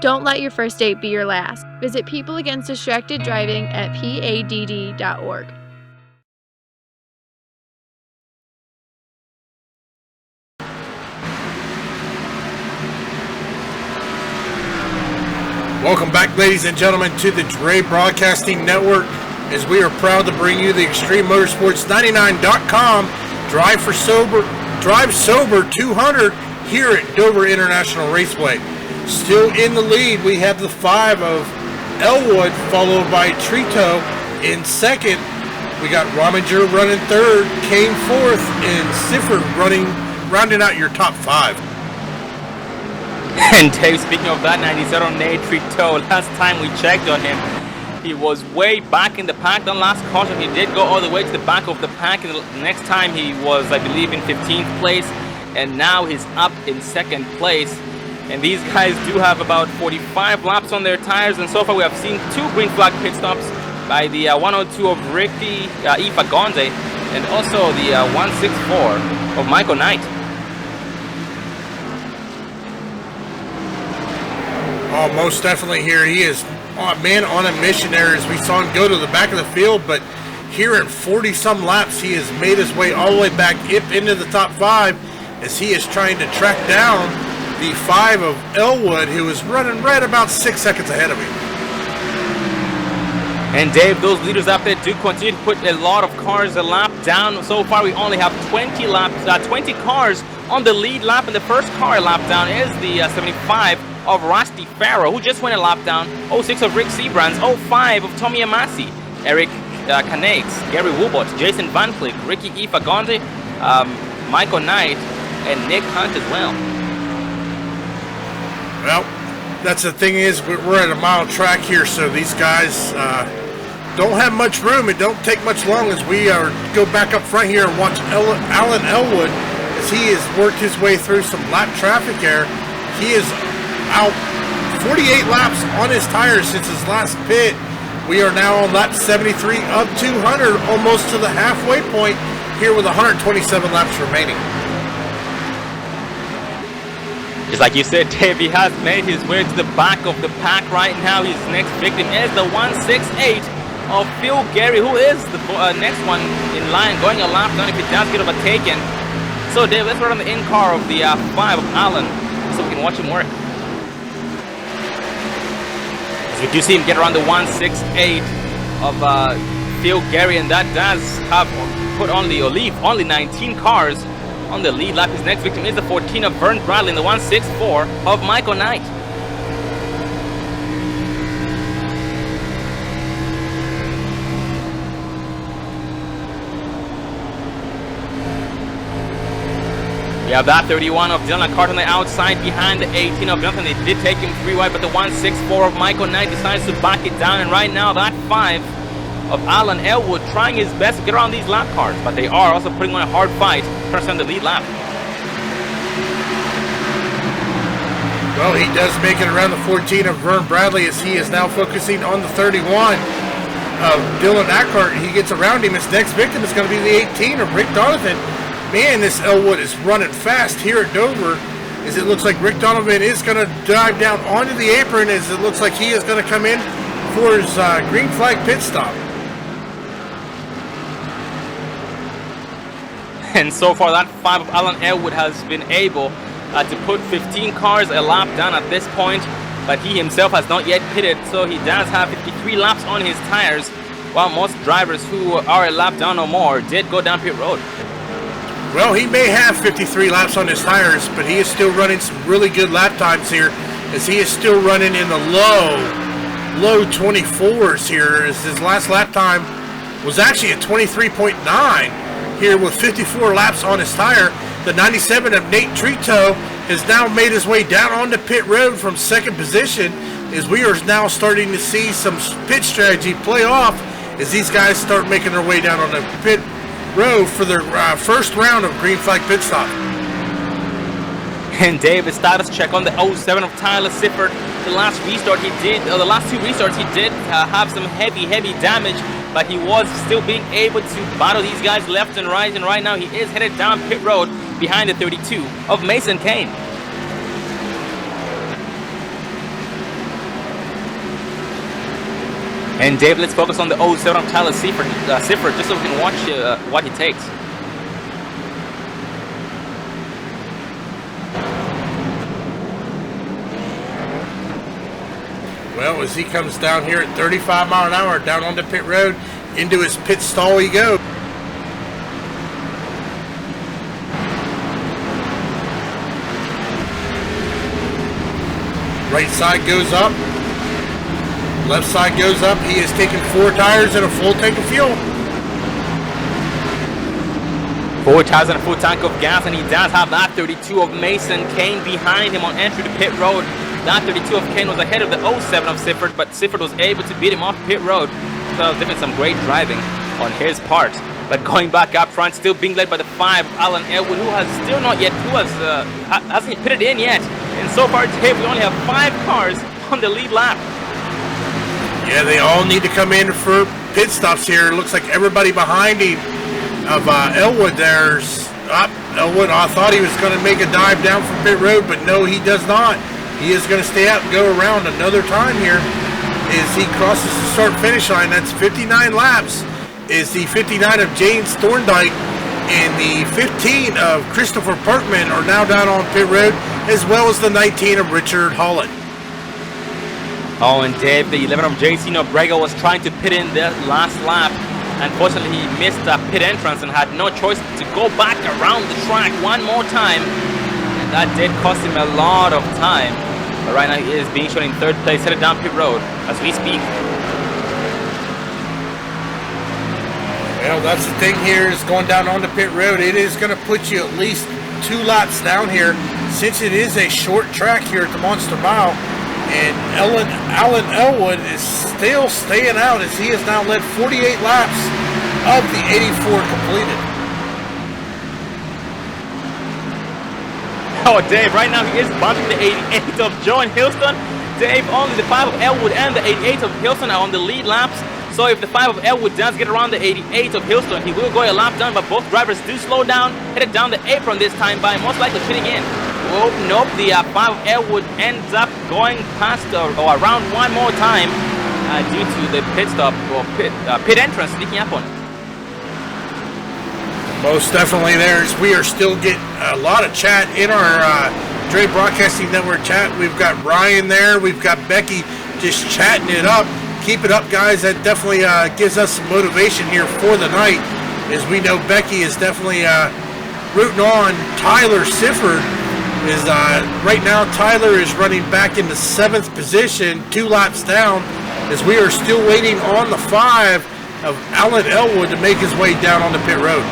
Don't let your first date be your last. Visit People Against Distracted Driving at PADD.org. Welcome back, ladies and gentlemen, to the TREME Broadcasting Network, as we are proud to bring you the Xtreme Motorsports 99.com Drive Sober 200 here at Dover International Raceway. Still in the lead, we have the 5 of Elwood, followed by Trito in second. We got Rominger running third, Kane fourth, and Sifford rounding out your top 5. And Dave, speaking of that 97 Nate Trito, last time we checked on him, he was way back in the pack. The last caution, he did go all the way to the back of the pack, and the next time he was, I believe, in 15th place, and now he's up in 2nd place. And these guys do have about 45 laps on their tires, and so far we have seen 2 green flag pit stops by the 102 of Ricky Ifagonde, and also the 164 of Michael Knight. Oh, most definitely here. He is man on a mission there, as we saw him go to the back of the field, but here in 40-some laps, he has made his way all the way back up into the top 5 as he is trying to track down the 5 of Elwood, who is running right about 6 seconds ahead of him. And Dave, those leaders out there do continue to put a lot of cars a lap down. So far, we only have 20 cars on the lead lap, and the first car a lap down is the 75 of Rusty Farrow, who just went a lap down. 06 of Rick Seabrands, 05 of Tommy Amasi, Eric Canex, Gary Woobot, Jason Van Click, Ricky Ifagonde, Michael Knight, and Nick Hunt as well. Well, that's the thing, is we're at a mile track here, so these guys don't have much room. It don't take much long as we go back up front here and watch Alan Elwood as he has worked his way through some lap traffic here. He is out 48 laps on his tires since his last pit. We are now on lap 73 of 200, almost to the halfway point here with 127 laps remaining. Just like you said, Dave, he has made his way to the back of the pack right now. His next victim is the 168 of Phil Gary, who is the next one in line, going a lap down if he does get overtaken. So, Dave, let's run on the in-car of the 5 of Allen so we can watch him work. As we do see him get around the 168 of Phil Gary, and that does have put only, or leave only 19 cars on the lead lap. His next victim is the 14 of Vern Bradley and the 164 of Michael Knight. We have that 31 of Dylan Cart on the outside behind the 18 of Jonathan. They did take him 3 wide, but the 164 of Michael Knight decides to back it down. And right now that 5 of Alan Elwood trying his best to get around these lap cars, but they are also putting on a hard fight to on the lead lap. Well, he does make it around the 14 of Vern Bradley as he is now focusing on the 31 of Dylan Eckhart. He gets around him. His next victim is going to be the 18 of Rick Donovan. Man, this Elwood is running fast here at Dover, as it looks like Rick Donovan is going to dive down onto the apron, as it looks like he is going to come in for his green flag pit stop. And so far that 5 of Alan Elwood has been able to put 15 cars a lap down at this point, but he himself has not yet pitted, so he does have 53 laps on his tires, while most drivers who are a lap down or more did go down pit road. Well, he may have 53 laps on his tires, but he is still running some really good lap times here, as he is still running in the low 24s here, as his last lap time was actually at 23.9 here with 54 laps on his tire. The 97 of Nate Trito has now made his way down onto pit road from second position, as we are now starting to see some pit strategy play off as these guys start making their way down on the pit road for their first round of green flag pit stop. And Dave, a status check on the 07 of Tyler Sifford. The last restart he did, or the last 2 restarts he did have some heavy damage, but he was still being able to battle these guys left and right now he is headed down pit road behind the 32 of Mason Kane. And Dave, let's focus on the 07 of Tyler Sifford, just so we can watch what he takes. Well, as he comes down here at 35 mile an hour down onto pit road, into his pit stall he goes. Right side goes up. Left side goes up. He is taking 4 tires and a full tank of fuel. 4 tires and a full tank of gas, and he does have that 32 of Mason Kane behind him on entry to pit road. That 32 of Kane was ahead of the 07 of Sifford, but Sifford was able to beat him off pit road. So definitely some great driving on his part. But going back up front, still being led by the 5, Alan Elwood, who has still not yet, hasn't pitted in yet. And so far today, we only have 5 cars on the lead lap. Yeah, they all need to come in for pit stops here. It looks like everybody behind him of Elwood there's up. Elwood, I thought he was going to make a dive down from pit road, but no, he does not. He is going to stay out and go around another time here as he crosses the start-finish line. That's 59 laps. Is the 59 of James Thorndike and the 15 of Christopher Parkman are now down on pit road, as well as the 19 of Richard Holland. Oh, and Dave, the 11 of JC Nobrega was trying to pit in the last lap. Unfortunately, he missed a pit entrance and had no choice to go back around the track one more time. And that did cost him a lot of time. But right now, he is being shown in 3rd place, headed down pit road as we speak. Well, that's the thing here is going down on the pit road. It is going to put you at least 2 laps down here, since it is a short track here at the Monster Mile. And Alan Elwood is still staying out as he has now led 48 laps of the 84 completed. Oh, Dave, right now he is bumping the 88 of Joan Hilston. Dave, only the 5 of Elwood and the 88 of Hilston are on the lead laps. So if the 5 of Elwood does get around the 88 of Hilston, he will go a lap down, but both drivers do slow down, headed down the apron this time by most likely pitting in. Oh, nope, the 5 of Elwood ends up going past or around one more time due to the pit stop or pit entrance sneaking up on him. Most definitely there is. We are still getting a lot of chat in our Dre Broadcasting Network chat. We've got Ryan there. We've got Becky just chatting it up. Keep it up, guys. That definitely gives us some motivation here for the night, as we know Becky is definitely rooting on Tyler Sifford. Right now Tyler is running back into 7th position, 2 laps down, as we are still waiting on the 5 of Alan Elwood to make his way down on the pit road.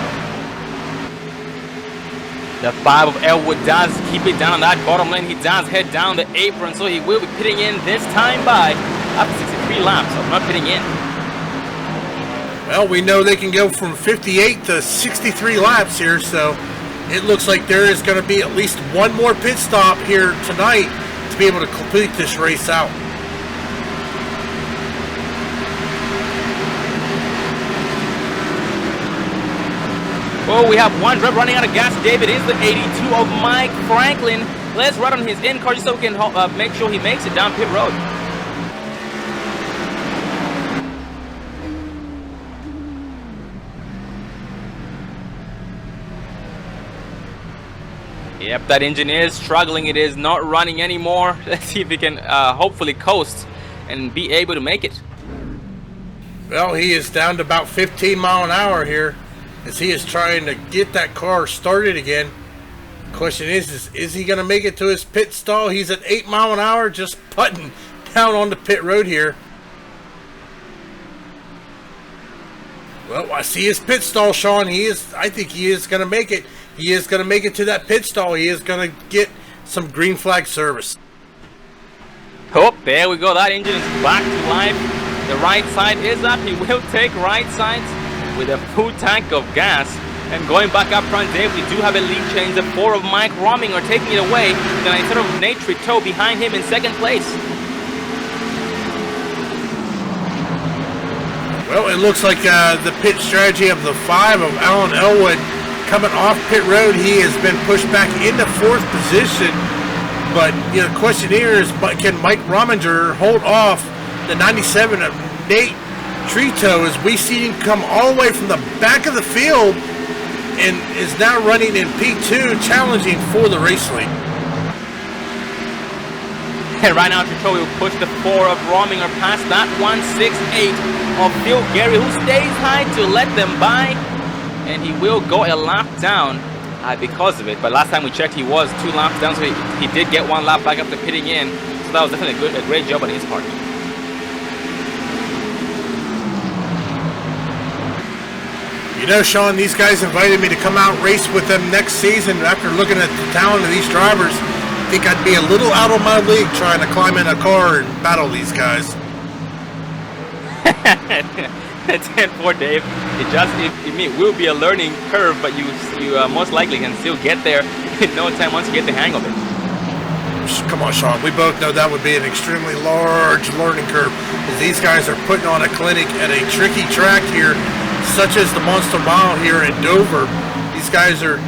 The 5 of Elwood does keep it down on that bottom lane. He does head down the apron, so he will be pitting in this time by up to 63 laps of not pitting in. Well, we know they can go from 58 to 63 laps here, so it looks like there is going to be at least one more pit stop here tonight to be able to complete this race out. Oh, we have one driver running out of gas. David is the 82 of Mike Franklin. Let's run on his in-car just so we can make sure he makes it down pit road. Yep, that engine is struggling. It is not running anymore. Let's see if we can hopefully coast and be able to make it. Well, he is down to about 15 mile an hour here as he is trying to get that car started again. Question is he going to make it to his pit stall? He's at 8 mile an hour, just putting down on the pit road here. Well, I see his pit stall, Sean. I think he is going to make it. He is going to make it to that pit stall. He is going to get some green flag service. Oh, there we go. That engine is back to life. The right side is up. He will take right sides with a full tank of gas. And going back up front, Dave, we do have a lead change. The 4 of Mike Romming are taking it away. The 19 of Nate Triteau behind him in 2nd place. Well, it looks like the pit strategy of the 5 of Alan Elwood coming off pit road. He has been pushed back into 4th position. But the question here is, can Mike Rominger hold off the 97 of Nate Trito as we see him come all the way from the back of the field and is now running in P2, challenging for the race lead. And right now, Trito will push the 4 of Rominger past that 168 of Phil Gary, who stays high to let them by. And he will go a lap down because of it. But last time we checked, he was 2 laps down, so he did get 1 lap back after pitting in. So that was definitely a great job on his part. You know, Sean, these guys invited me to come out and race with them next season. After looking at the talent of these drivers, I think I'd be a little out of my league trying to climb in a car and battle these guys. 10-4, Dave. It will be a learning curve, but you most likely can still get there in no time once you get the hang of it. Come on, Sean. We both know that would be an extremely large learning curve, as these guys are putting on a clinic at a tricky track here, such as the Monster Mile here in Dover. These guys are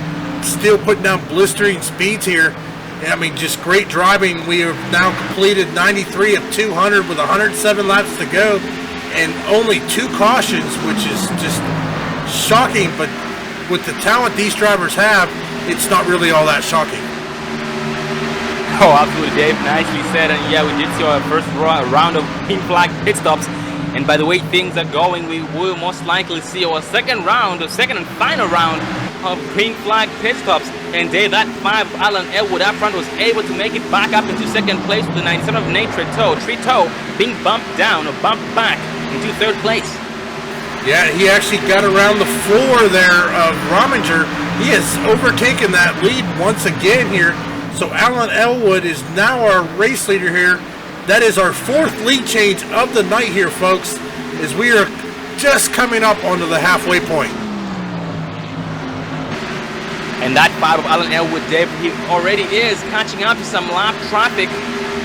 still putting down blistering speeds here. I mean, just great driving. We have now completed 93 of 200 with 107 laps to go and only 2 cautions, which is just shocking. But with the talent these drivers have, it's not really all that shocking. Oh, absolutely, Dave. Nicely said. And yeah, we did see our first round of green flag pit stops. And by the way things are going, we will most likely see our second and final round of green flag pit stops. And Dave, that 5 Alan Elwood up front was able to make it back up into second place with the 97 of Nate Trito. Trito being bumped down or bumped back into 3rd place. Yeah, he actually got around the floor there of Rominger. He has overtaken that lead once again here. So Alan Elwood is now our race leader here. That is our 4th lead change of the night here, folks, as we are just coming up onto the halfway point. And that 5 of Alan Elwood, Dave, he already is catching up to some lap traffic.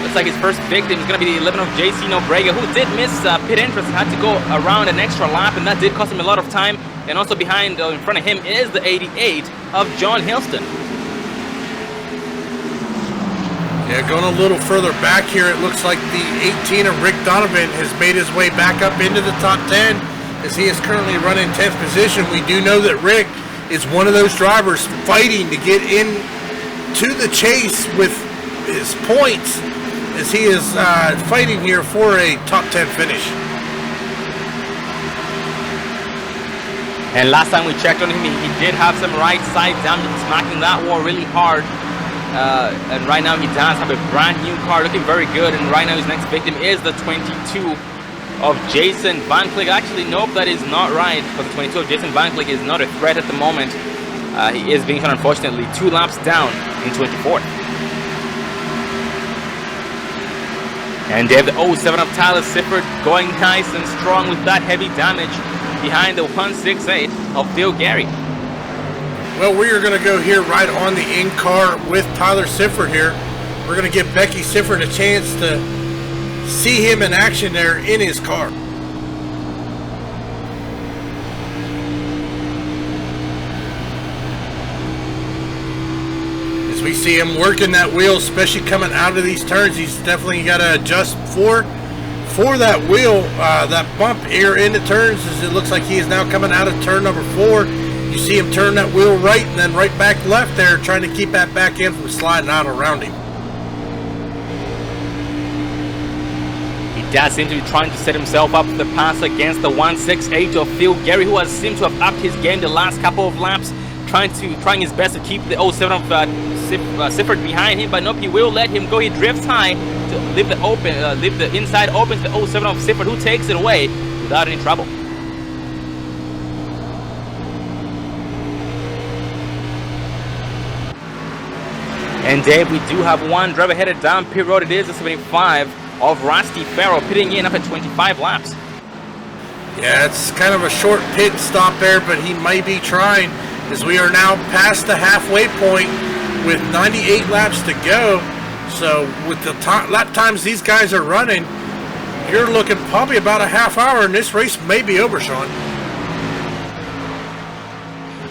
Looks like his first victim is going to be the 11 of JC Nobrega, who did miss pit entrance, had to go around an extra lap, and that did cost him a lot of time. And also behind, in front of him, is the 88 of John Hilston. Yeah, going a little further back here, it looks like the 18 of Rick Donovan has made his way back up into the top 10 as he is currently running 10th position. We do know that Rick is one of those drivers fighting to get into the chase with his points as he is fighting here for a top 10 finish. And last time we checked on him, he did have some right side damage, smacking that wall really hard. And right now he does have a brand new car, looking very good. And right now his next victim is the 22 of Jason Van Cleek. Actually, nope, that is not right, because the 22 of Jason Van Cleek is not a threat at the moment. He is being shot, unfortunately, 2 laps down in 24th. And they have the 07 of Tyler Sifford going nice and strong with that heavy damage behind the 168 of Phil Gary. Well, we are going to go here right on the in-car with Tyler Sifford here. We're going to give Becky Sifford a chance to see him in action there in his car. As we see him working that wheel, especially coming out of these turns, he's definitely got to adjust for that wheel, that bump here in the turns, as it looks like he is now coming out of turn number 4. You see him turn that wheel right and then right back left there, trying to keep that back end from sliding out around him. He does seem to be trying to set himself up for the pass against the 168 of Phil Gary, who has seemed to have upped his game the last couple of laps, trying his best to keep the 07 of Sifford behind him, but nope, he will let him go. He drifts high to leave the inside open to the 07 of Sifford, who takes it away without any trouble. And Dave, we do have one driver headed down pit road. It is the 75 of Rusty Farrell, pitting in after 25 laps. Yeah, it's kind of a short pit stop there, but he might be trying, as we are now past the halfway point with 98 laps to go. So with the lap times these guys are running, you're looking probably about a half hour, and this race may be over, Sean.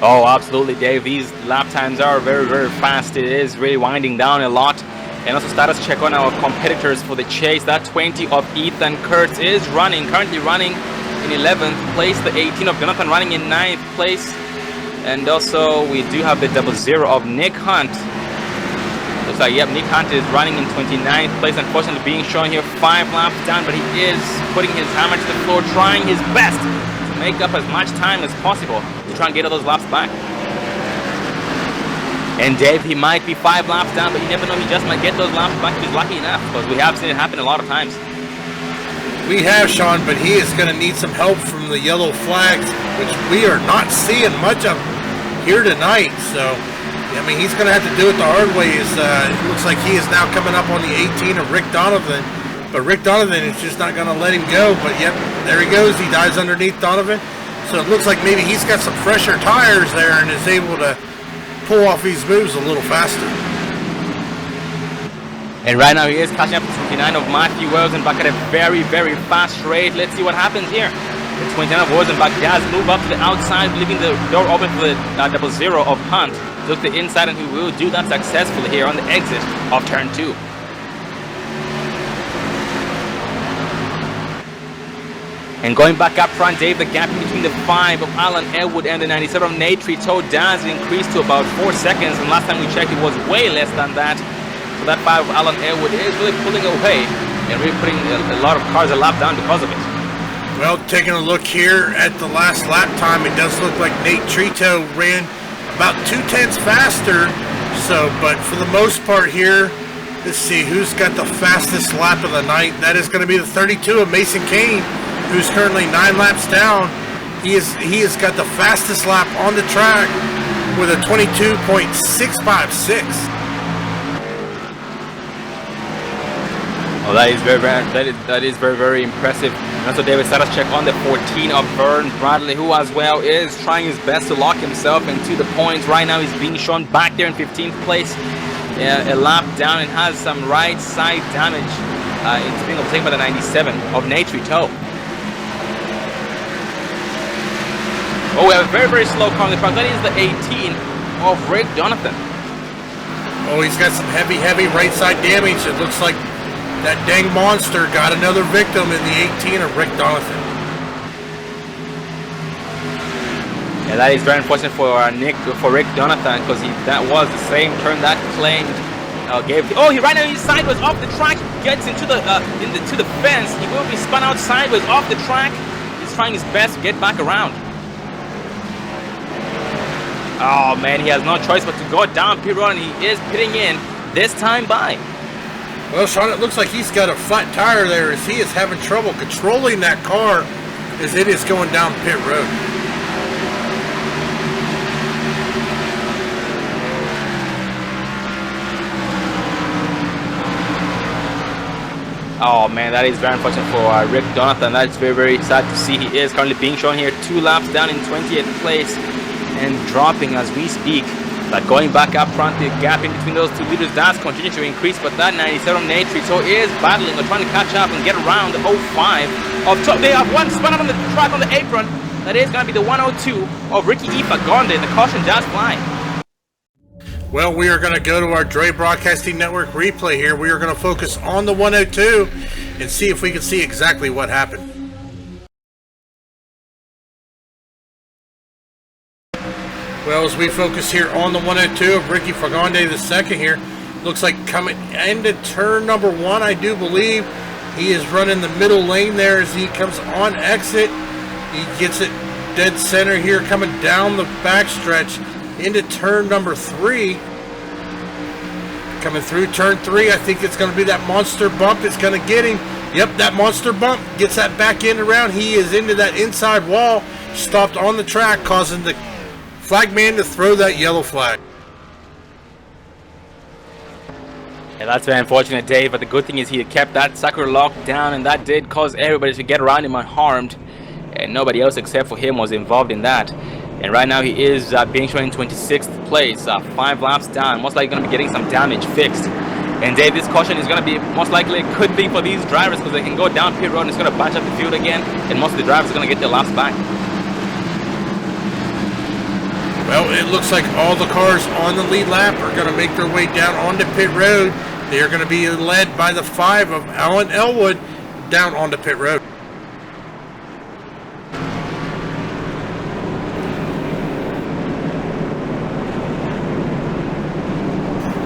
Oh, absolutely, Dave. These lap times are very, very fast. It is really winding down a lot. And also status check on our competitors for the chase. That 20 of Ethan Kurtz is currently running in 11th place. The 18 of Jonathan running in 9th place. And also we do have the 00 of Nick Hunt. Looks like, yep, Nick Hunt is running in 29th place. Unfortunately being shown here 5 laps down, but he is putting his hammer to the floor, trying his best to make up as much time as possible to try and get all those laps back. And Dave, he might be 5 laps down, but you never know, he just might get those laps back if he's lucky enough, because we have seen it happen a lot of times. We have, Sean, but he is going to need some help from the yellow flags, which we are not seeing much of here tonight. So, I mean, he's going to have to do it the hard way. It looks like he is now coming up on the 18 of Rick Donovan, but Rick Donovan is just not going to let him go. But yep, there he goes. He dives underneath Donovan. So it looks like maybe he's got some fresher tires there and is able to pull off these moves a little faster. And right now he is catching up to 29 of Matthew Rosenbach at a very, very fast rate. Let's see what happens here. The 29 of Rosenbach does move up to the outside, leaving the door open for the 00 of Hunt. Look to the inside, and he will do that successfully here on the exit of turn 2. And going back up front, Dave, the gap between the 5 of Alan Elwood and the 97 of Nate Trito does increase to about 4 seconds. And last time we checked, it was way less than that. So that 5 of Alan Elwood is really pulling away and really putting a lot of cars a lap down because of it. Well, taking a look here at the last lap time, it does look like Nate Trito ran about 2/10 faster. So, but for the most part here, let's see who's got the fastest lap of the night. That is going to be the 32 of Mason Kane, who's currently 9 laps down. He has got the fastest lap on the track with a 22.656. Oh, that is very, very impressive. And also David status check on the 14 of Vern Bradley, who as well is trying his best to lock himself into the points. Right now he's being shown back there in 15th place, a lap down, and has some right side damage. It's being overtaken by the 97 of Nate Trito. Oh, we have a very, very slow car on the front. That is the 18 of Rick Donovan. Oh, he's got some heavy, heavy right side damage. It looks like that dang monster got another victim in the 18 of Rick Donovan. Yeah, that is very unfortunate for Rick Donovan, because that was the same turn that claimed gave. Oh, he right now he's sideways off the track, gets into the to the fence. He will be spun out sideways off the track. He's trying his best to get back around. Oh man, he has no choice but to go down pit road, and he is pitting in this time by. Well, Sean, it looks like he's got a flat tire there as he is having trouble controlling that car as it is going down pit road. Oh man, that is very unfortunate for Rick Donovan. That's very, very sad to see. He is currently being shown here 2 laps down in 20th place and dropping as we speak. But going back up front, the gap in between those 2 leaders does continue to increase, but that 97 Nate Trito is battling or trying to catch up and get around the 05 of top. They have one spun out on the track on the apron. That is going to be the 102 of Ricky Ifagonde. The caution does fly. Well, we are going to go to our Dre Broadcasting Network replay here. We are going to focus on the 102 and see if we can see exactly what happened. Well, as we focus here on the 102 of Ricky Fagonde II here, looks like coming into turn number 1, I do believe. He is running the middle lane there as he comes on exit. He gets it dead center here, coming down the backstretch into turn number 3. Coming through turn 3, I think it's going to be that monster bump. It's going to get him. Yep, that monster bump gets that back end around. He is into that inside wall, stopped on the track, causing the flagman to throw that yellow flag. Yeah, that's very unfortunate, Dave, but the good thing is he kept that sucker locked down, and that did cause everybody to get around him unharmed, and nobody else except for him was involved in that. And right now he is being shown in 26th place, 5 laps down, most likely going to be getting some damage fixed. And Dave, this caution is going to be most likely a good thing for these drivers, because they can go down pit road and it's going to bunch up the field again, and most of the drivers are going to get their laps back. Well, it looks like all the cars on the lead lap are going to make their way down onto pit road. They are going to be led by the 5 of Alan Elwood down onto pit road.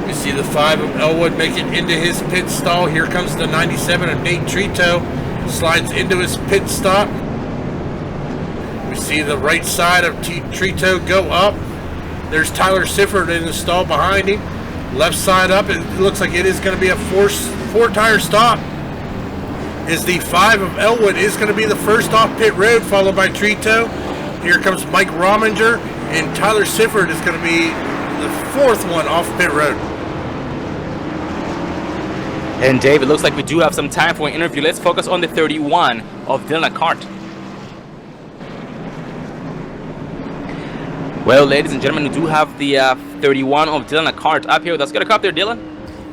We see the 5 of Elwood make it into his pit stall. Here comes the 97 of Nate Trito. Slides into his pit stop. We see the right side of Trito go up. There's Tyler Sifford in the stall behind him. Left side up, it looks like it is going to be a four-tire stop. Is the 5 of Elwood is going to be the first off pit road, followed by Trito. Here comes Mike Rominger, and Tyler Sifford is going to be the 4th one off pit road. And Dave, it looks like we do have some time for an interview. Let's focus on the 31 of Dylan Eckhardt. Well, ladies and gentlemen, we do have the 31 of Dylan Eckhardt up here with us. Got a cop there, Dylan?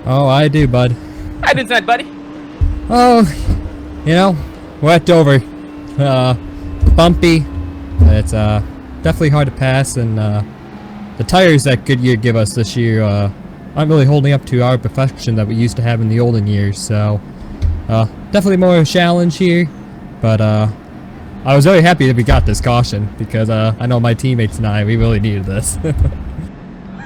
Oh, I do, bud. How you doing tonight, buddy? Oh, you know, wet Dover. Bumpy. It's definitely hard to pass, and the tires that Goodyear give us this year aren't really holding up to our perfection that we used to have in the olden years. So, definitely more of a challenge here, but I was very happy that we got this caution because I know my teammates and I, we really needed this.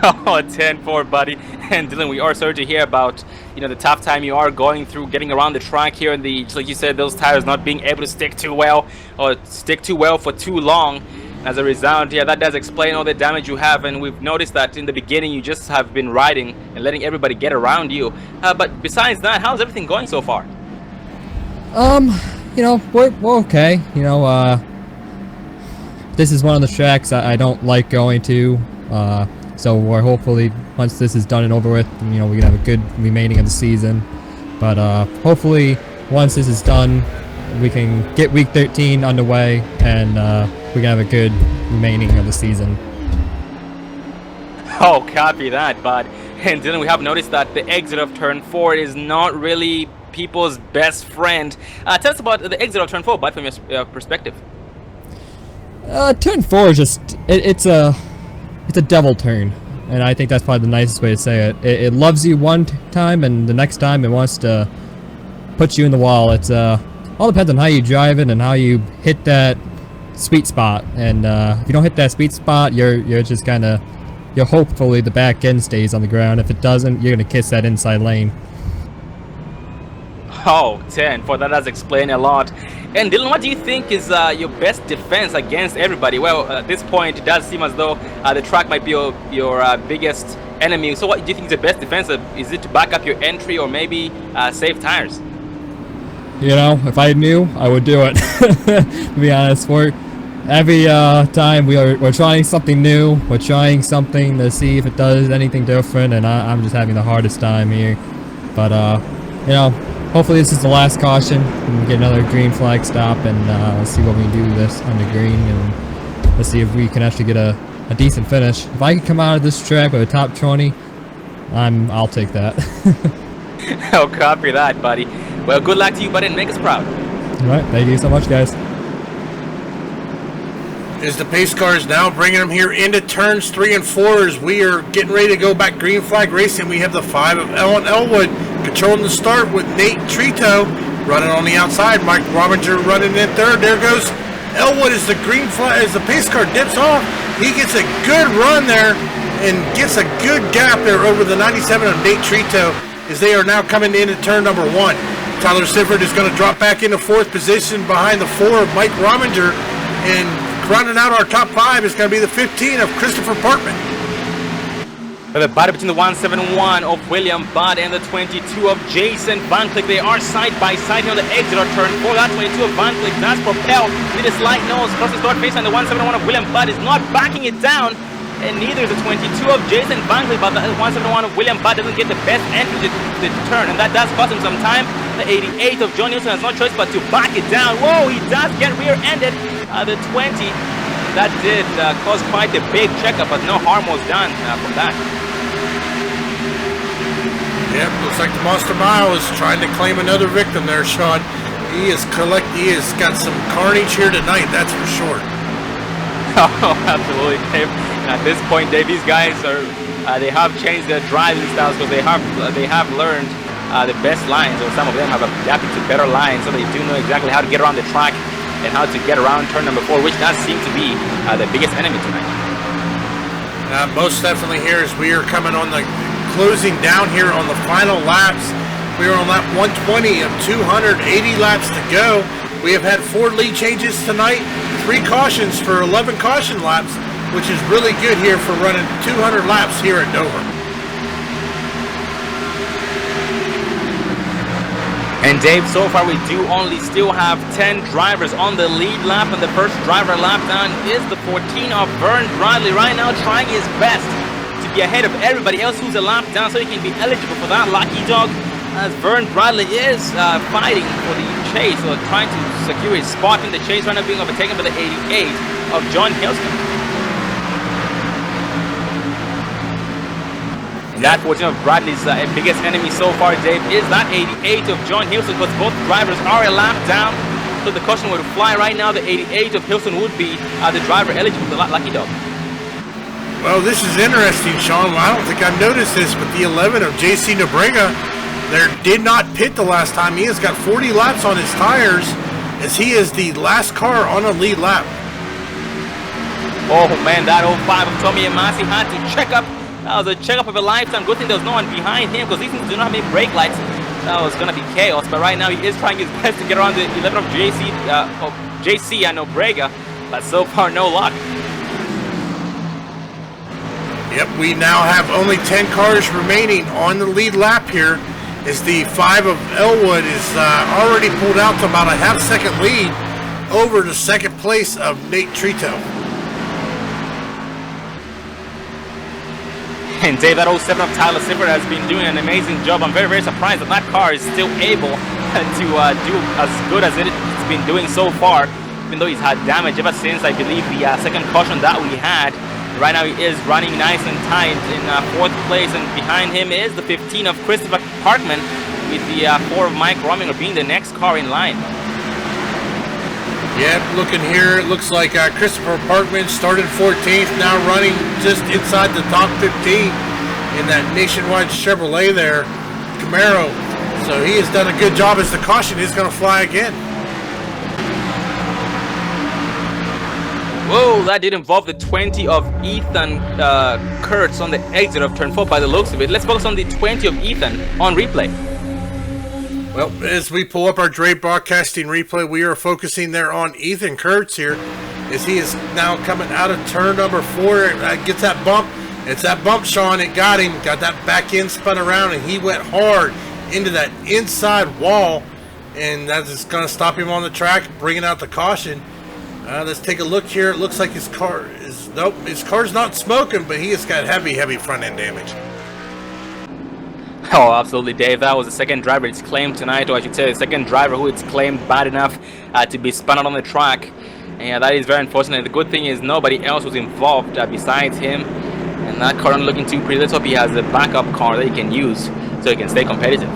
Oh, 10-4, buddy. And Dylan, we are sorry to hear about, you know, the tough time you are going through getting around the track here, and just like you said, those tires not being able to stick too well or stick too well for too long. As a result, yeah, that does explain all the damage you have, and we've noticed that in the beginning you just have been riding and letting everybody get around you. But besides that, how's everything going so far? You know, we're okay. You know, this is one of the tracks I don't like going to. So we're hopefully, once this is done and over with, you know, we can have a good remaining of the season. But hopefully, once this is done, we can get week 13 underway, and we can have a good remaining of the season. Oh, copy that, bud. And Dylan, we have noticed that the exit of turn 4 is not really people's best friend. Tell us about the exit of turn 4, bud, from your perspective. Turn 4 is just, it's a devil turn, and I think that's probably the nicest way to say it. It loves you one time, and the next time it wants to put you in the wall. It's all depends on how you drive it and how you hit that sweet spot. And if you don't hit that sweet spot, you're just kind of, hopefully the back end stays on the ground. If it doesn't, you're gonna kiss that inside lane. Oh, 10-4, that does explain a lot. And Dylan, what do you think is your best defense against everybody? Well, at this point, it does seem as though the track might be your biggest enemy. So what do you think is the best defense? Is it to back up your entry or maybe save tires? You know, if I knew, I would do it. To be honest, every time we're trying something new. We're trying something to see if it does anything different, and I'm just having the hardest time here. But you know, hopefully this is the last caution, and we get another green flag stop, and let's see what we can do this under green, and let's see if we can actually get a decent finish. If I can come out of this track with a top 20, I'll take that. Oh, copy that, buddy. Well, good luck to you, buddy, and make us proud. All right, thank you so much, guys. As the pace cars now bringing them here into turns 3 and 4 as we are getting ready to go back green flag racing. We have the 5 of Ellen Elwood controlling the start with Nate Trito running on the outside. Mike Rominger running in third. There goes Elwood as the green flag, as the pace car dips off. He gets a good run there and gets a good gap there over the 97 of Nate Trito as they are now coming into turn number 1. Tyler Sifford is going to drop back into 4th position behind the 4 of Mike Rominger, and rounding out our top 5 is going to be the 15 of Christopher Parkman. The battle between the 171 of William Budd and the 22 of Jason Van Click. They are side by side here on the exit of turn 4. That 22 of Van Click does propel with a slight nose across the start face, and the 171 of William Budd is not backing it down. And neither is the 22 of Jason Van Click, but the 171 of William Budd doesn't get the best entry to the turn, and that does cost him some time. The 88 of John Newton has no choice but to back it down. Whoa, he does get rear-ended. The 20, that did cause quite a big checkup, but no harm was done from that. Yep, looks like the Monster Mile is trying to claim another victim there, Sean. He has got some carnage here tonight, that's for sure. Oh, absolutely, Dave. At this point, Dave, these guys are they have changed their driving styles because they have learned the best lines, or some of them have adapted to better lines, so they do know exactly how to get around the track and how to get around turn number 4, which does seem to be the biggest enemy tonight. Most definitely here as we are coming on the closing down here on the final laps. We are on lap 120 of 280 laps to go. We have had 4 lead changes tonight, 3 cautions for 11 caution laps, which is really good here for running 200 laps here at Dover. And Dave, so far we do only still have 10 drivers on the lead lap, and the first driver lap down is the 14 of Vern Bradley right now, trying his best to be ahead of everybody else who's a lap down so he can be eligible for that lucky dog, as Vern Bradley is fighting for the chase, or trying to secure his spot in the chase, right now being overtaken by the 88 of John Hilston. That 14 of Bradley's biggest enemy so far, Dave, is that 88 of John Hilston, because both drivers are a lap down. So the caution would fly right now. The 88 of Hilston would be the driver eligible for the lucky dog. Well, this is interesting, Sean. I don't think I've noticed this, but the 11 of JC Nobrega there did not pit the last time. He has got 40 laps on his tires, as he is the last car on a lead lap. Oh man, that 05 of Tommy Amasi had to check up. That was a checkup of a lifetime. Good thing there was no one behind him, because these things do not have any brake lights. That was going to be chaos. But right now he is trying his best to get around the 11 of JC and Nobrega. But so far, no luck. Yep, we now have only 10 cars remaining on the lead lap here, as the 5 of Elwood is already pulled out to about a half-second lead over the second place of Nate Trito. And Dave, that 07 of Tyler Sifford has been doing an amazing job. I'm very, very surprised that that car is still able to do as good as it's been doing so far, even though he's had damage ever since, I believe, the second caution that we had. Right now he is running nice and tight in 4th place, and behind him is the 15 of Christopher Parkman, with the 4 of Mike Rominger being the next car in line. Yep, looking here, it looks like Christopher Parkman started 14th, now running just inside the top 15 in that Nationwide Chevrolet there, Camaro. So he has done a good job, as the caution is going to fly again. Whoa, that did involve the 20 of Ethan Kurtz on the exit of turn 4 by the looks of it. Let's focus on the 20 of Ethan on replay. Well, as we pull up our Dre Broadcasting replay, we are focusing there on Ethan Kurtz here, as he is now coming out of turn number 4. Gets that bump. It's that bump, Sean. It got him. Got that back end spun around, and he went hard into that inside wall, and that is going to stop him on the track, bringing out the caution. Let's take a look here. It looks like his car is, nope, his car's not smoking, but he has got heavy front end damage. Oh, absolutely, Dave. That was the second driver it's claimed tonight, or I should say the second driver who it's claimed bad enough to be spun out on the track. And yeah, that is very unfortunate. The good thing is nobody else was involved besides him. And that car not looking too pretty. Let's hope he has a backup car that he can use so he can stay competitive.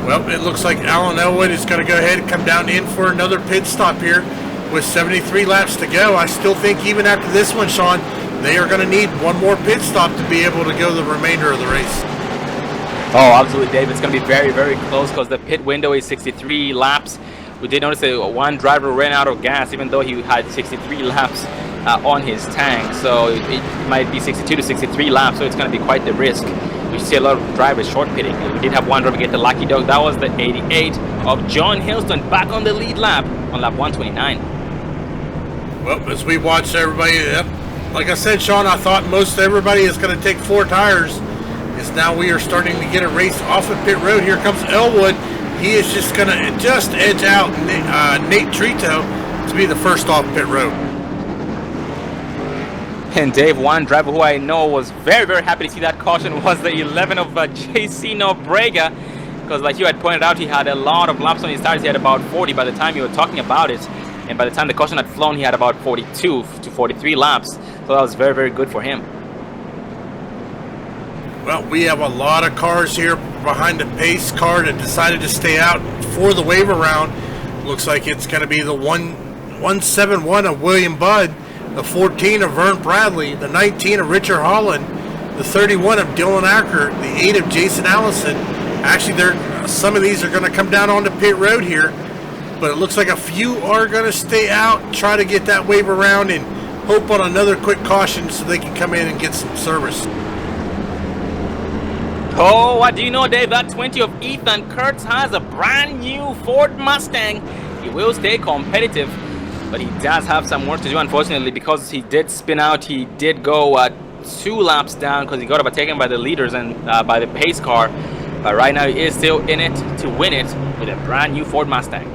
Well, it looks like Alan Elwood is going to go ahead and come down in for another pit stop here with 73 laps to go. I still think even after this one, Sean, they are going to need one more pit stop to be able to go the remainder of the race. Oh, absolutely, Dave. It's going to be very, very close, because the pit window is 63 laps. We did notice that one driver ran out of gas, even though he had 63 laps on his tank. So it might be 62 to 63 laps, so it's going to be quite the risk. We see a lot of drivers short pitting. We did have one driver get the lucky dog. That was the 88 of John Hilston, back on the lead lap on lap 129. Well, as we watch everybody, like I said, Sean, I thought most everybody is going to take 4 tires. As now we are starting to get a race off of pit road. Here comes Elwood. He is just going to just edge out Nate Trito to be the first off pit road. And Dave, one driver who I know was very, very happy to see that caution was the 11 of JC Nobrega, because like you had pointed out, he had a lot of laps on his tires. He had about 40 by the time you were talking about it, and by the time the caution had flown, he had about 42 to 43 laps. So that was very, very good for him. Well, we have a lot of cars here behind the pace car that decided to stay out for the waiver round. Looks like it's going to be the 171 of William Budd, the 14 of Vern Bradley, the 19 of Richard Holland, the 31 of Dylan Acker, the 8 of Jason Allison. Actually, some of these are going to come down onto pit road here, but it looks like a few are going to stay out, try to get that wave around, and hope on another quick caution so they can come in and get some service. Oh, what do you know, Dave? That 20 of Ethan Kurtz has a brand new Ford Mustang. He will stay competitive, but he does have some work to do, unfortunately, because he did spin out. He did go 2 laps down because he got overtaken by the leaders and by the pace car. But right now he is still in it to win it with a brand new Ford Mustang.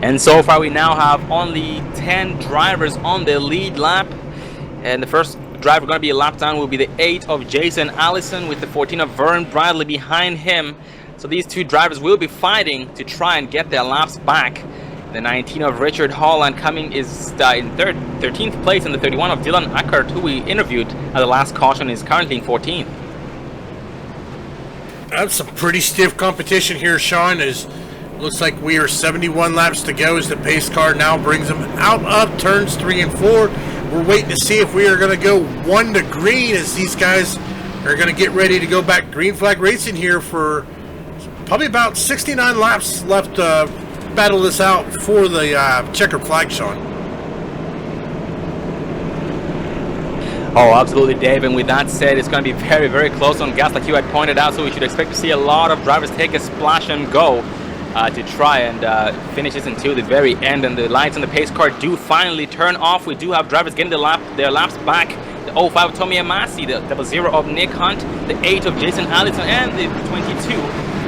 And so far we now have only 10 drivers on the lead lap. And the first driver going to be a lap down will be the 8 of Jason Allison with the 14 of Vern Bradley behind him. So these 2 drivers will be fighting to try and get their laps back. The 19 of Richard Holland coming is in 13th place, and the 31 of Dylan Ackert, who we interviewed at the last caution, is currently in 14th. That's some pretty stiff competition here, Sean. Looks like we are 71 laps to go as the pace car now brings them out of turns 3 and 4. We're waiting to see if we are going to go 1 to green as these guys are going to get ready to go back green flag racing here for probably about 69 laps left to battle this out for the checkered flag, Sean. Oh, absolutely, Dave. And with that said, it's going to be very, very close on gas, like you had pointed out. So we should expect to see a lot of drivers take a splash and go to try and finish this until the very end. And the lights on the pace car do finally turn off. We do have drivers getting their laps back. The 05 of Tommy Amasi, the 00 of Nick Hunt, the 8 of Jason Allison, and the 22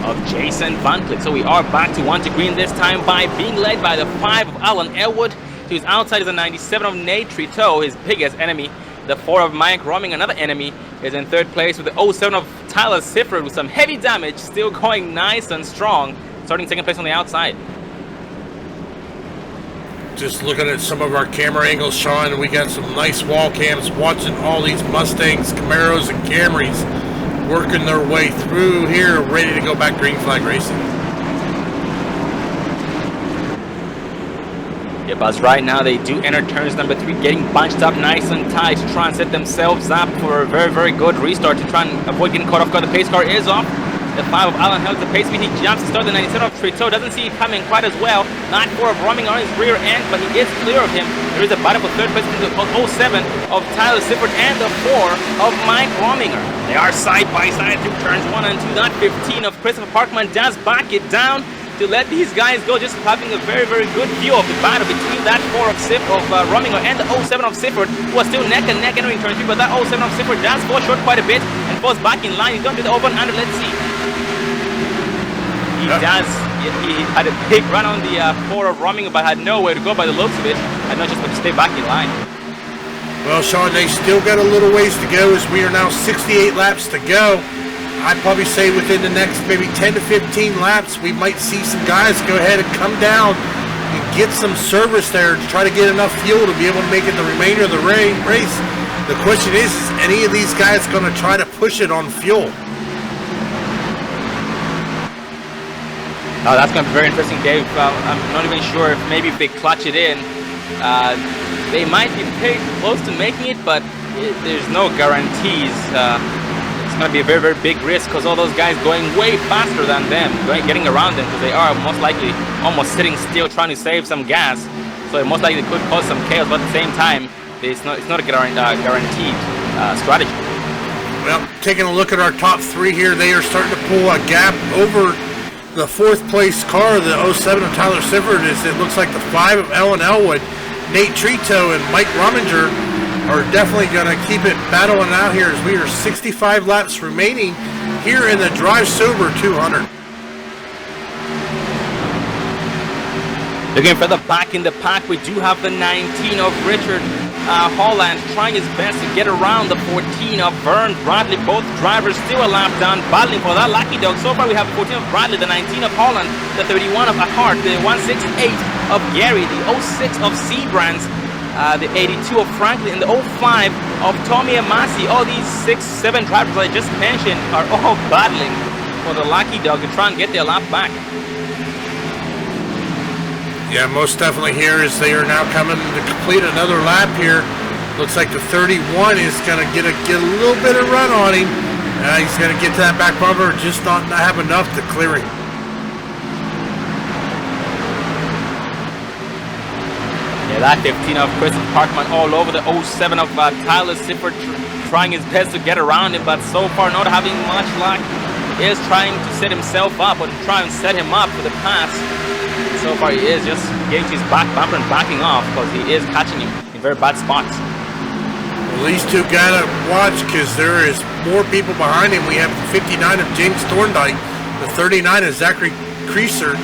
of Jason Van Click. So we are back to 1 to green this time by being led by the 5 of Alan Elwood. To his outside is the 97 of Nate Trito, his biggest enemy. The 4 of Mike Romming, another enemy, is in 3rd place with the 07 of Tyler Sifford with some heavy damage, still going nice and strong, starting 2nd place on the outside. Just looking at some of our camera angles, Sean, we got some nice wall cams watching all these Mustangs, Camaros, and Camrys working their way through here, ready to go back green flag racing. Yeah, Buzz, right now they do enter turns number 3, getting bunched up nice and tight to try and set themselves up for a very, very good restart to try and avoid getting caught off guard. The pace car is off. The 5 of Alan held the pace speed. He jumps to start. The 97 of Trito doesn't see it coming quite as well. 9-4 of Romming on his rear end, but he is clear of him. There is a battle for 3rd place between the 07 of Tyler Sifford and the 4 of Mike Rominger. They are side by side through turns 1 and 2. That 15 of Christopher Parkman does back it down to let these guys go, just having a very, very good view of the battle between that 4 of Rominger and the 07 of Sifford, who are still neck and neck entering turn 3, but that 07 of Sifford does fall short quite a bit and falls back in line. He's going to do the over and under. Let's see. He does. He had a big run on the 4 of Rominger, but had nowhere to go by the looks of it, and not just but to stay back in line. Well, Sean, they still got a little ways to go as we are now 68 laps to go. I'd probably say within the next maybe 10 to 15 laps, we might see some guys go ahead and come down and get some service there to try to get enough fuel to be able to make it the remainder of the race. The question is any of these guys going to try to push it on fuel? Oh, that's going to be very interesting, Dave. I'm not even sure if maybe if they clutch it in, they might be pretty close to making it, but there's no guarantees. It's going to be a very, very big risk because all those guys going way faster than them, getting around them, because they are most likely almost sitting still trying to save some gas. So it most likely could cause some chaos, but at the same time, it's not a guaranteed strategy. Well, taking a look at our top 3 here, they are starting to pull a gap over the 4th place car, the 07 of Tyler Sifford. It looks like the 5 of Ellen Elwood, Nate Trito, and Mike Rominger are definitely going to keep it battling out here as we are 65 laps remaining here in the Drive Sober 200. Looking further back in the pack, we do have the 19 of Richard Holland trying his best to get around the 14 of Vern Bradley. Both drivers still a lap down, battling for that lucky dog. So far we have the 14 of Bradley, the 19 of Holland, the 31 of Ahart, the 168 of Gary, the 06 of Seabrands, the 82 of Franklin, and the 05 of Tommy Amasi. All these 6-7 drivers I just mentioned are all battling for the lucky dog to try and get their lap back. Yeah, most definitely here as they are now coming to complete another lap here. Looks like the 31 is going to get a little bit of run on him. He's going to get to that back bumper, just not have enough to clear him. Yeah, that 15 of Christopher Parkman all over the 07 of Tyler Sifford, trying his best to get around him, but so far not having much luck. He is trying to set himself up, or to try and set him up for the pass. So far he is just getting to his back bumper and backing off, because he is catching him in very bad spots. Well, these two gotta watch, because there is more people behind him. We have the 59 of James Thorndike, the 39 of Zachary Creaser,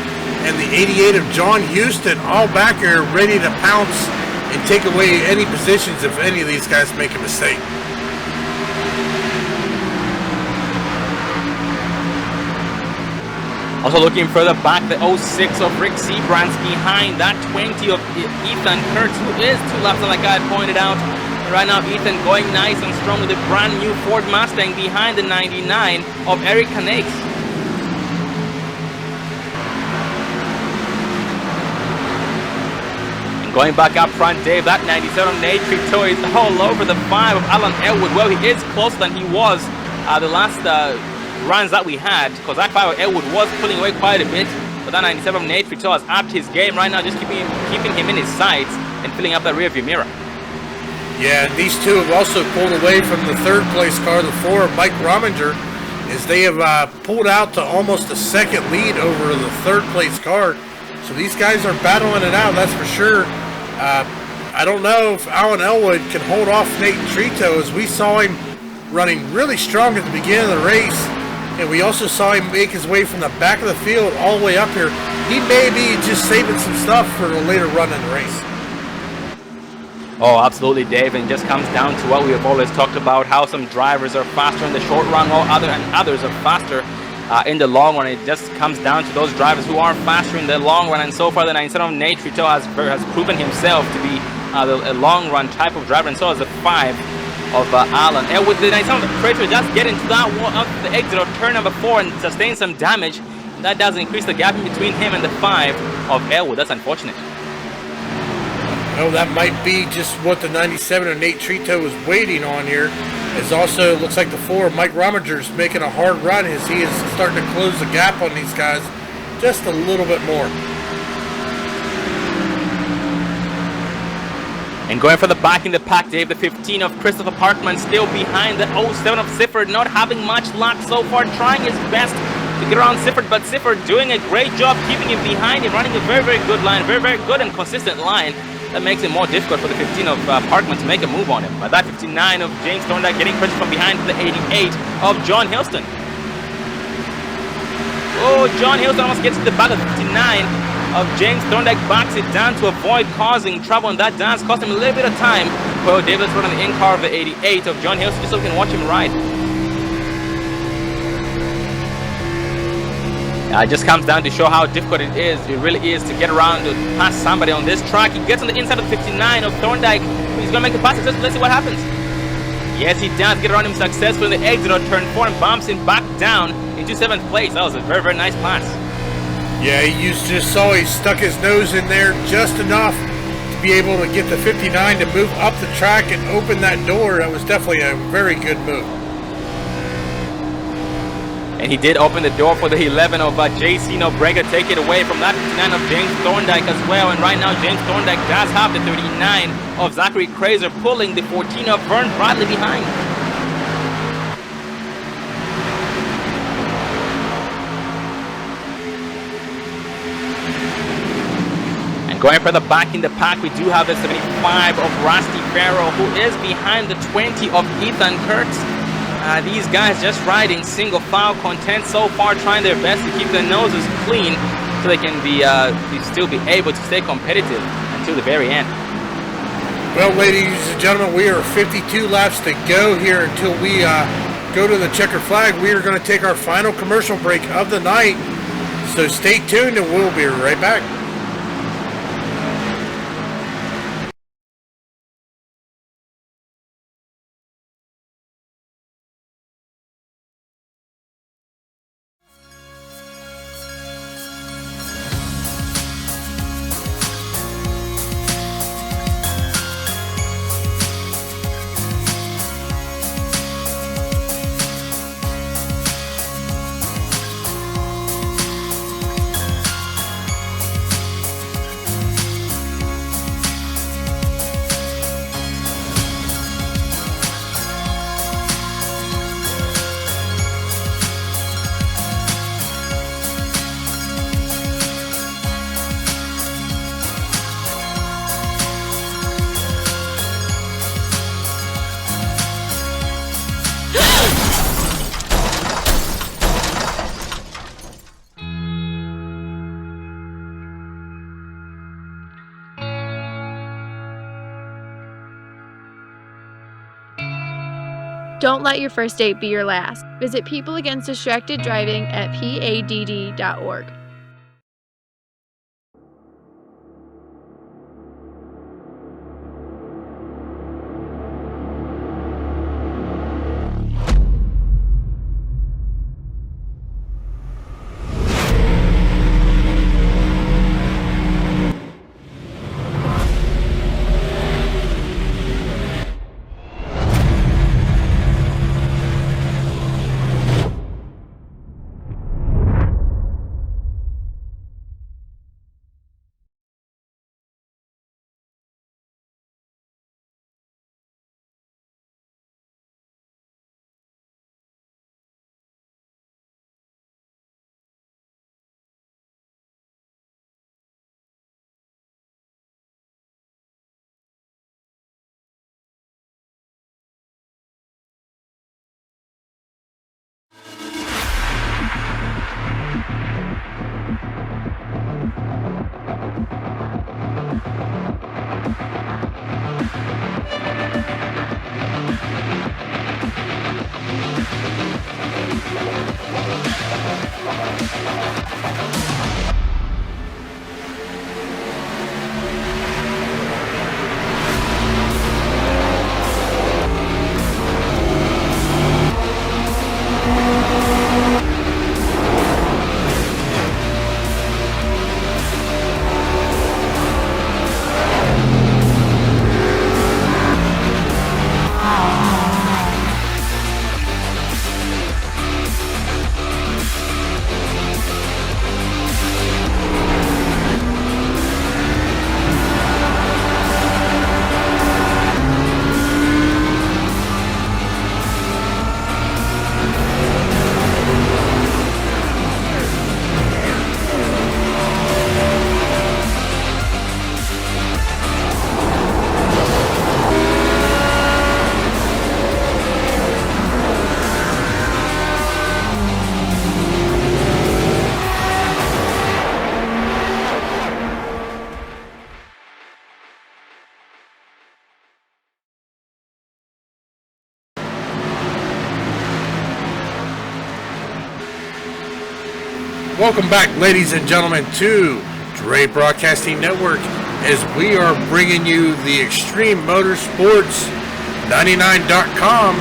and the 88 of John Houston, all back here ready to pounce and take away any positions if any of these guys make a mistake. Also looking further back, the 06 of Rick Seabrand's behind that 20 of Ethan Kurtz, who is 2 laps, like I had pointed out. And right now Ethan going nice and strong with a brand new Ford Mustang behind the 99 of Eric Canex. And going back up front, Dave, that 97 of Nate Trito is all over the 5 of Alan Elwood. Well, he is closer than he was the last runs that we had, because that 5 of Elwood was pulling away quite a bit, but that 97 of Nate Trito has upped his game right now, just keeping him in his sights and filling up that rear view mirror. Yeah, these two have also pulled away from the third place car, the 4 of Mike Rominger, as they have pulled out to almost a second lead over the third place car. So these guys are battling it out, that's for sure. I don't know if Alan Elwood can hold off Nate Trito, as we saw him running really strong at the beginning of the race. And we also saw him make his way from the back of the field all the way up here. He may be just saving some stuff for a later run in the race. Oh, absolutely, Dave. And it just comes down to what we have always talked about, how some drivers are faster in the short run, while others are faster in the long run. It just comes down to those drivers who are faster in the long run. And so far, the 97 of Nate Trito has proven himself to be a long run type of driver, and so has the 5 of Allen. And with the 97 of Trito just getting to that one up the exit of turn number 4 and sustain some damage, that does increase the gap in between him and the 5 of Elwood. That's unfortunate. Oh, that might be just what the 97 of Nate Trito was waiting on here. It also looks like the 4 of Mike Rominger's making a hard run as he is starting to close the gap on these guys just a little bit more. And going for the back in the pack, Dave, the 15 of Christopher Parkman still behind the 07 of Sifford, not having much luck so far, trying his best to get around Sifford, but Sifford doing a great job keeping him behind him, running a very, very good line, very, very good and consistent line. That makes it more difficult for the 15 of Parkman to make a move on him. But that 59 of James Thorndike getting pressure from behind to the 88 of John Hilston. Oh, John Hilston almost gets to the back of the 59 of James Thorndike, backs it down to avoid causing trouble, and that does cost him a little bit of time. Well, Davis running the in-car of the 88 of John Hilston, just so we can watch him ride. It just comes down to show how difficult it really is to get around to pass somebody on this track. He gets on the inside of the 59 of Thorndike. He's going to make the pass. Let's see what happens. Yes, he does get around him successfully in the exit of turn 4 and bumps him back down into 7th place. That was a very, very nice pass. Yeah, you just saw he stuck his nose in there just enough to be able to get the 59 to move up the track and open that door. That was definitely a very good move. And he did open the door for the 11 of J.C. Nobrega, take it away from that 59 of James Thorndike as well. And right now, James Thorndike does have the 39 of Zachary Kraser, pulling the 14 of Vern Bradley behind. And going further back in the pack, we do have the 75 of Rusty Farrell, who is behind the 20 of Ethan Kurtz. These guys just riding single file content so far, trying their best to keep their noses clean so they can still be able to stay competitive until the very end. Well, ladies and gentlemen, we are 52 laps to go here until we go to the checker flag. We are going to take our final commercial break of the night, so stay tuned and we'll be right back. Don't let your first date be your last. Visit People Against Distracted Driving at PADD.org. Welcome back, ladies and gentlemen, to TREME Broadcasting Network as we are bringing you the Xtreme Motorsports 99.com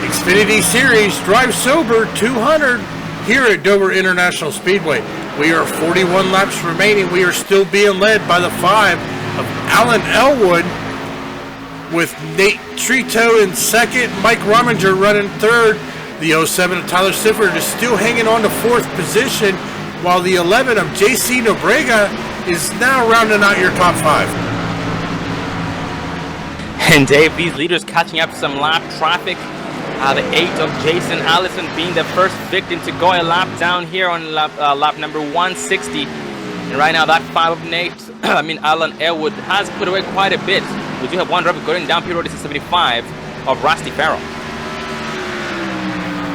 Xfinity Series Drive Sober 200 here at Dover International Speedway. We are 41 laps remaining. We are still being led by the 5 of Alan Elwood, with Nate Trito in second, Mike Rominger running third. The 07 of Tyler Sifford is still hanging on to fourth position, while the 11 of JC Nobrega is now rounding out your top 5. And Dave, these leaders catching up some lap traffic. The 8 of Jason Allison being the first victim to go a lap down here on lap number 160. And right now that 5 of Nate, Alan Elwood has put away quite a bit. We do have one driver going down pit road. This is 75 of Rusty Farrell.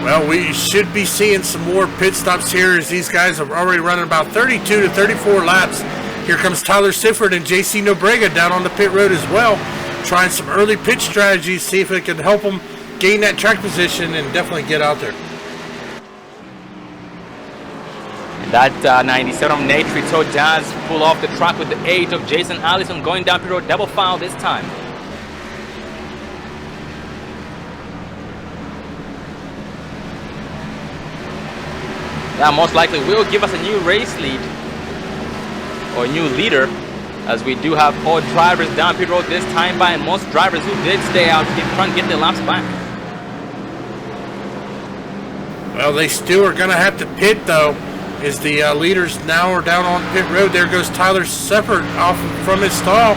Well, we should be seeing some more pit stops here as these guys are already running about 32 to 34 laps. Here comes Tyler Sifford and JC Nobrega down on the pit road as well, trying some early pit strategies, see if it can help them gain that track position and definitely get out there. And that 97 of Nate Trito does pull off the track with the 8 of Jason Allison going down pit road, double foul this time. That most likely will give us a new race lead or a new leader, as we do have all drivers down pit road this time by, and most drivers who did stay out in front get their laps back. Well, they still are going to have to pit though, as the leaders now are down on pit road. There goes Tyler Sifford off from his stall,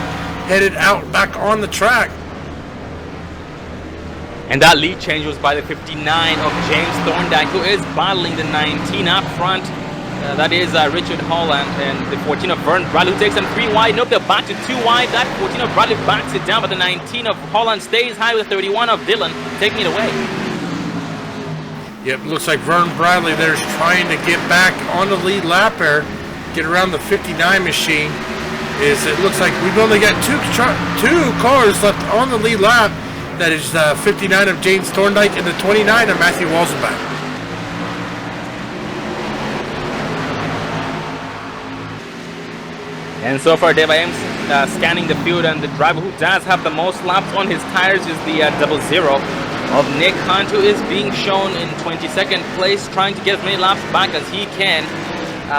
headed out back on the track. And that lead change was by the 59 of James Thorndike, who is battling the 19 up front. That is Richard Holland, and the 14 of Vern Bradley, who takes them 3 wide. Nope, they're back to 2 wide. That 14 of Bradley backs it down, but the 19 of Holland stays high with the 31 of Dillon, taking it away. Yep, looks like Vern Bradley there's trying to get back on the lead lap there, get around the 59 machine. It looks like we've only got two cars left on the lead lap. That is 59 of James Thorndike and the 29 of Matthew Walzenbach. And so far, Dave, I am scanning the field, and the driver who does have the most laps on his tires is the 00 of Nick Hunt, who is being shown in 22nd place, trying to get as many laps back as he can.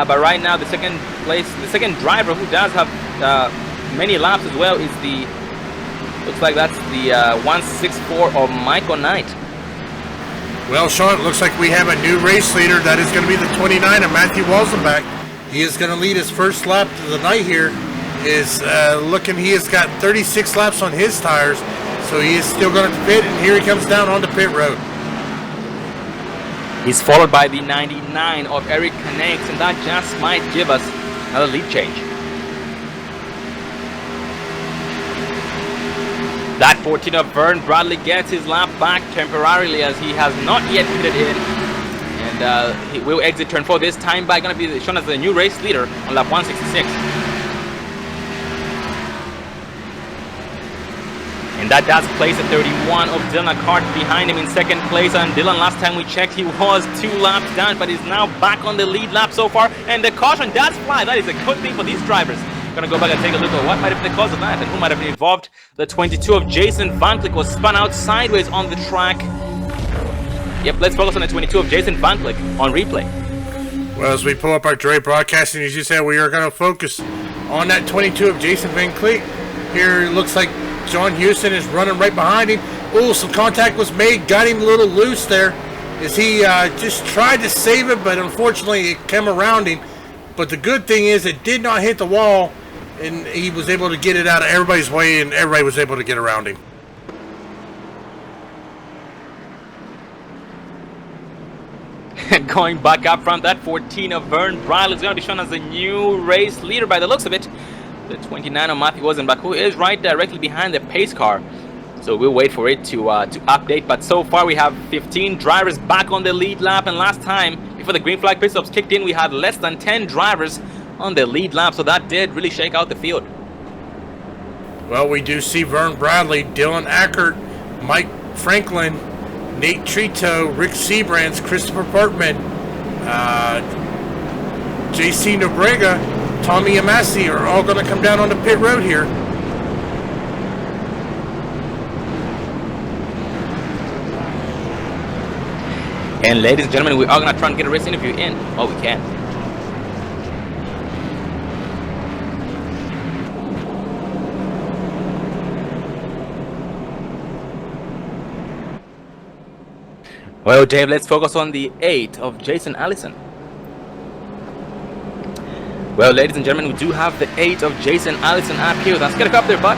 But right now, the second driver who does have many laps as well is the, looks like that's the 164 of Michael Knight. Well, Sean, it looks like we have a new race leader. That is going to be the 29 of Matthew Walzenbach. He is going to lead his first lap of the night here. He has got 36 laps on his tires, so he is still going to pit, and here he comes down onto pit road. He's followed by the 99 of Eric Canex, and that just might give us another lead change. That 14 of Vern Bradley gets his lap back temporarily, as he has not yet pitted in. And he will exit turn 4 this time by going to be shown as the new race leader on lap 166. And that does place a 31 of Dylan Cart behind him in second place. And Dylan, last time we checked, he was 2 laps down, but is now back on the lead lap so far. And the caution does fly. That is a good thing for these drivers. Gonna go back and take a look at what might have been the cause of that and who might have been involved. The 22 of Jason Van Click was spun out sideways on the track. Yep, let's focus on the 22 of Jason Van Click on replay. Well, as we pull up our Dre broadcasting, as you said, we are going to focus on that 22 of Jason Van Click. Here it looks like John Houston is running right behind him. Oh, some contact was made, got him a little loose there as he just tried to save it, but unfortunately it came around him. But the good thing is it did not hit the wall, and he was able to get it out of everybody's way, and everybody was able to get around him. Going back up front, that 14 of Vern Bradley is going to be shown as the new race leader by the looks of it. The 29 of Matthew Walzenbach, who is right directly behind the pace car. So we'll wait for it to update. But so far we have 15 drivers back on the lead lap, and last time, before the green flag pit stops kicked in, we had less than 10 drivers on the lead lap. So that did really shake out the field. Well, we do see Vern Bradley, Dylan Ackert, Mike Franklin, Nate Trito, Rick Seabrands, Christopher Portman, JC Nobrega, Tommy Amasi are all going to come down on the pit road here. And ladies and gentlemen, we are going to try and get a race interview in. Oh, we can. Well, Dave, let's focus on the 8 of Jason Allison. Well, ladies and gentlemen, we do have the 8 of Jason Allison up here. Let's get a cup there, bud.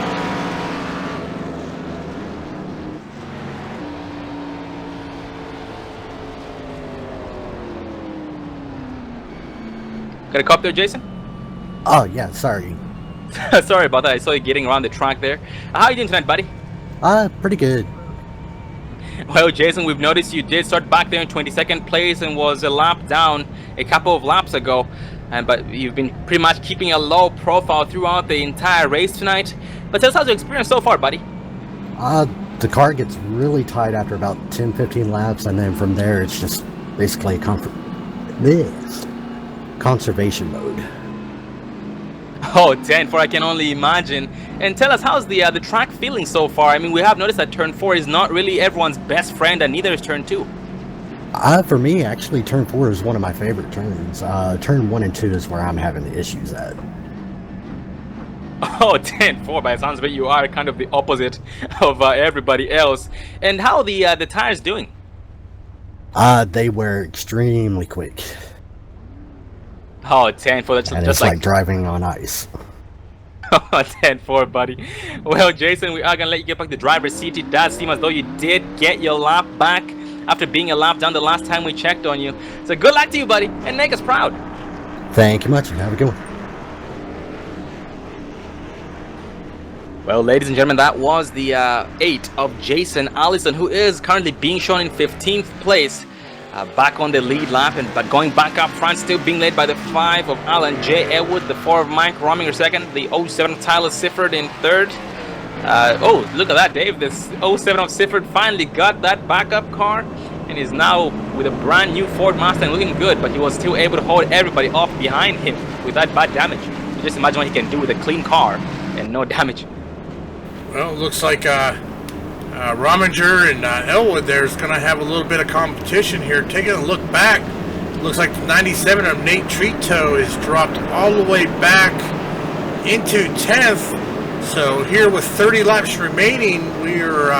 Got a cup there, Jason? Oh, yeah, sorry. Sorry about that. I saw you getting around the track there. How are you doing tonight, buddy? Pretty good. Well, Jason, we've noticed you did start back there in 22nd place and was a lap down a couple of laps ago. But you've been pretty much keeping a low profile throughout the entire race tonight. But tell us how's your experience so far, buddy? The car gets really tight after about 10-15 laps, and then from there it's just basically conservation mode. Oh, 10-4, I can only imagine. And tell us, how's the track feeling so far? I mean, we have noticed that turn 4 is not really everyone's best friend, and neither is turn 2. For me, actually, turn 4 is one of my favorite turns. Turn 1 and 2 is where I'm having the issues at. Oh, 10-4, by the sounds of it, you are kind of the opposite of everybody else. And how are the tires doing? They were extremely quick. Oh, 10-4, that's and just it's like driving on ice. Oh, 10-4, buddy. Well, Jason, we are going to let you get back to the driver's seat. It does seem as though you did get your lap back after being a lap down the last time we checked on you. So good luck to you, buddy, and make us proud. Thank you much. Have a good one. Well, ladies and gentlemen, that was the 8 of Jason Allison, who is currently being shown in 15th place. Back on the lead lap, but going back up front, still being led by the 5 of Alan J. Elwood, the 4 of Mike Rominger second, the 07 of Tyler Sifford in third, Oh, look at that, Dave. This 07 of Sifford finally got that backup car and is now with a brand new Ford Mustang looking good, but he was still able to hold everybody off behind him with that bad damage. So just imagine what he can do with a clean car and no damage. Well, it looks like Rominger and Elwood there's going to have a little bit of competition here. Taking a look back, looks like the 97 of Nate Trito is dropped all the way back into 10th. So here with 30 laps remaining, we're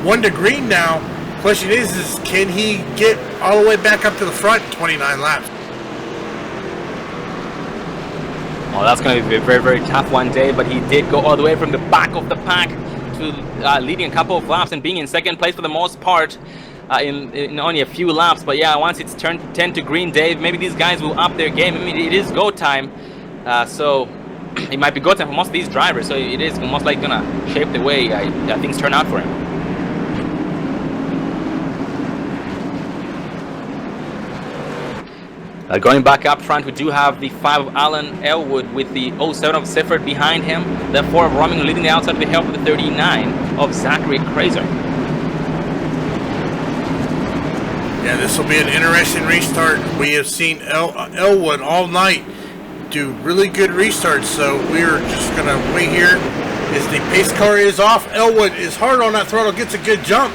1 to green now. Question is can he get all the way back up to the front in 29 laps? Well, that's going to be a very, very tough one, Dave, but he did go all the way from the back of the pack to leading a couple of laps and being in second place for the most part in only a few laps. But yeah, once it's turned 10 to green, Dave, maybe these guys will up their game. I mean, it is go time, so it might be go time for most of these drivers, so it is most likely going to shape the way things turn out for him. Going back up front, we do have the 5 of Alan Elwood with the 07 of Sifford behind him. The 4 of Rominger leading the outside of the help with the 39 of Zachary Kraser. Yeah, this will be an interesting restart. We have seen Elwood all night do really good restarts, so we're just going to wait here as the pace car is off. Elwood is hard on that throttle, gets a good jump.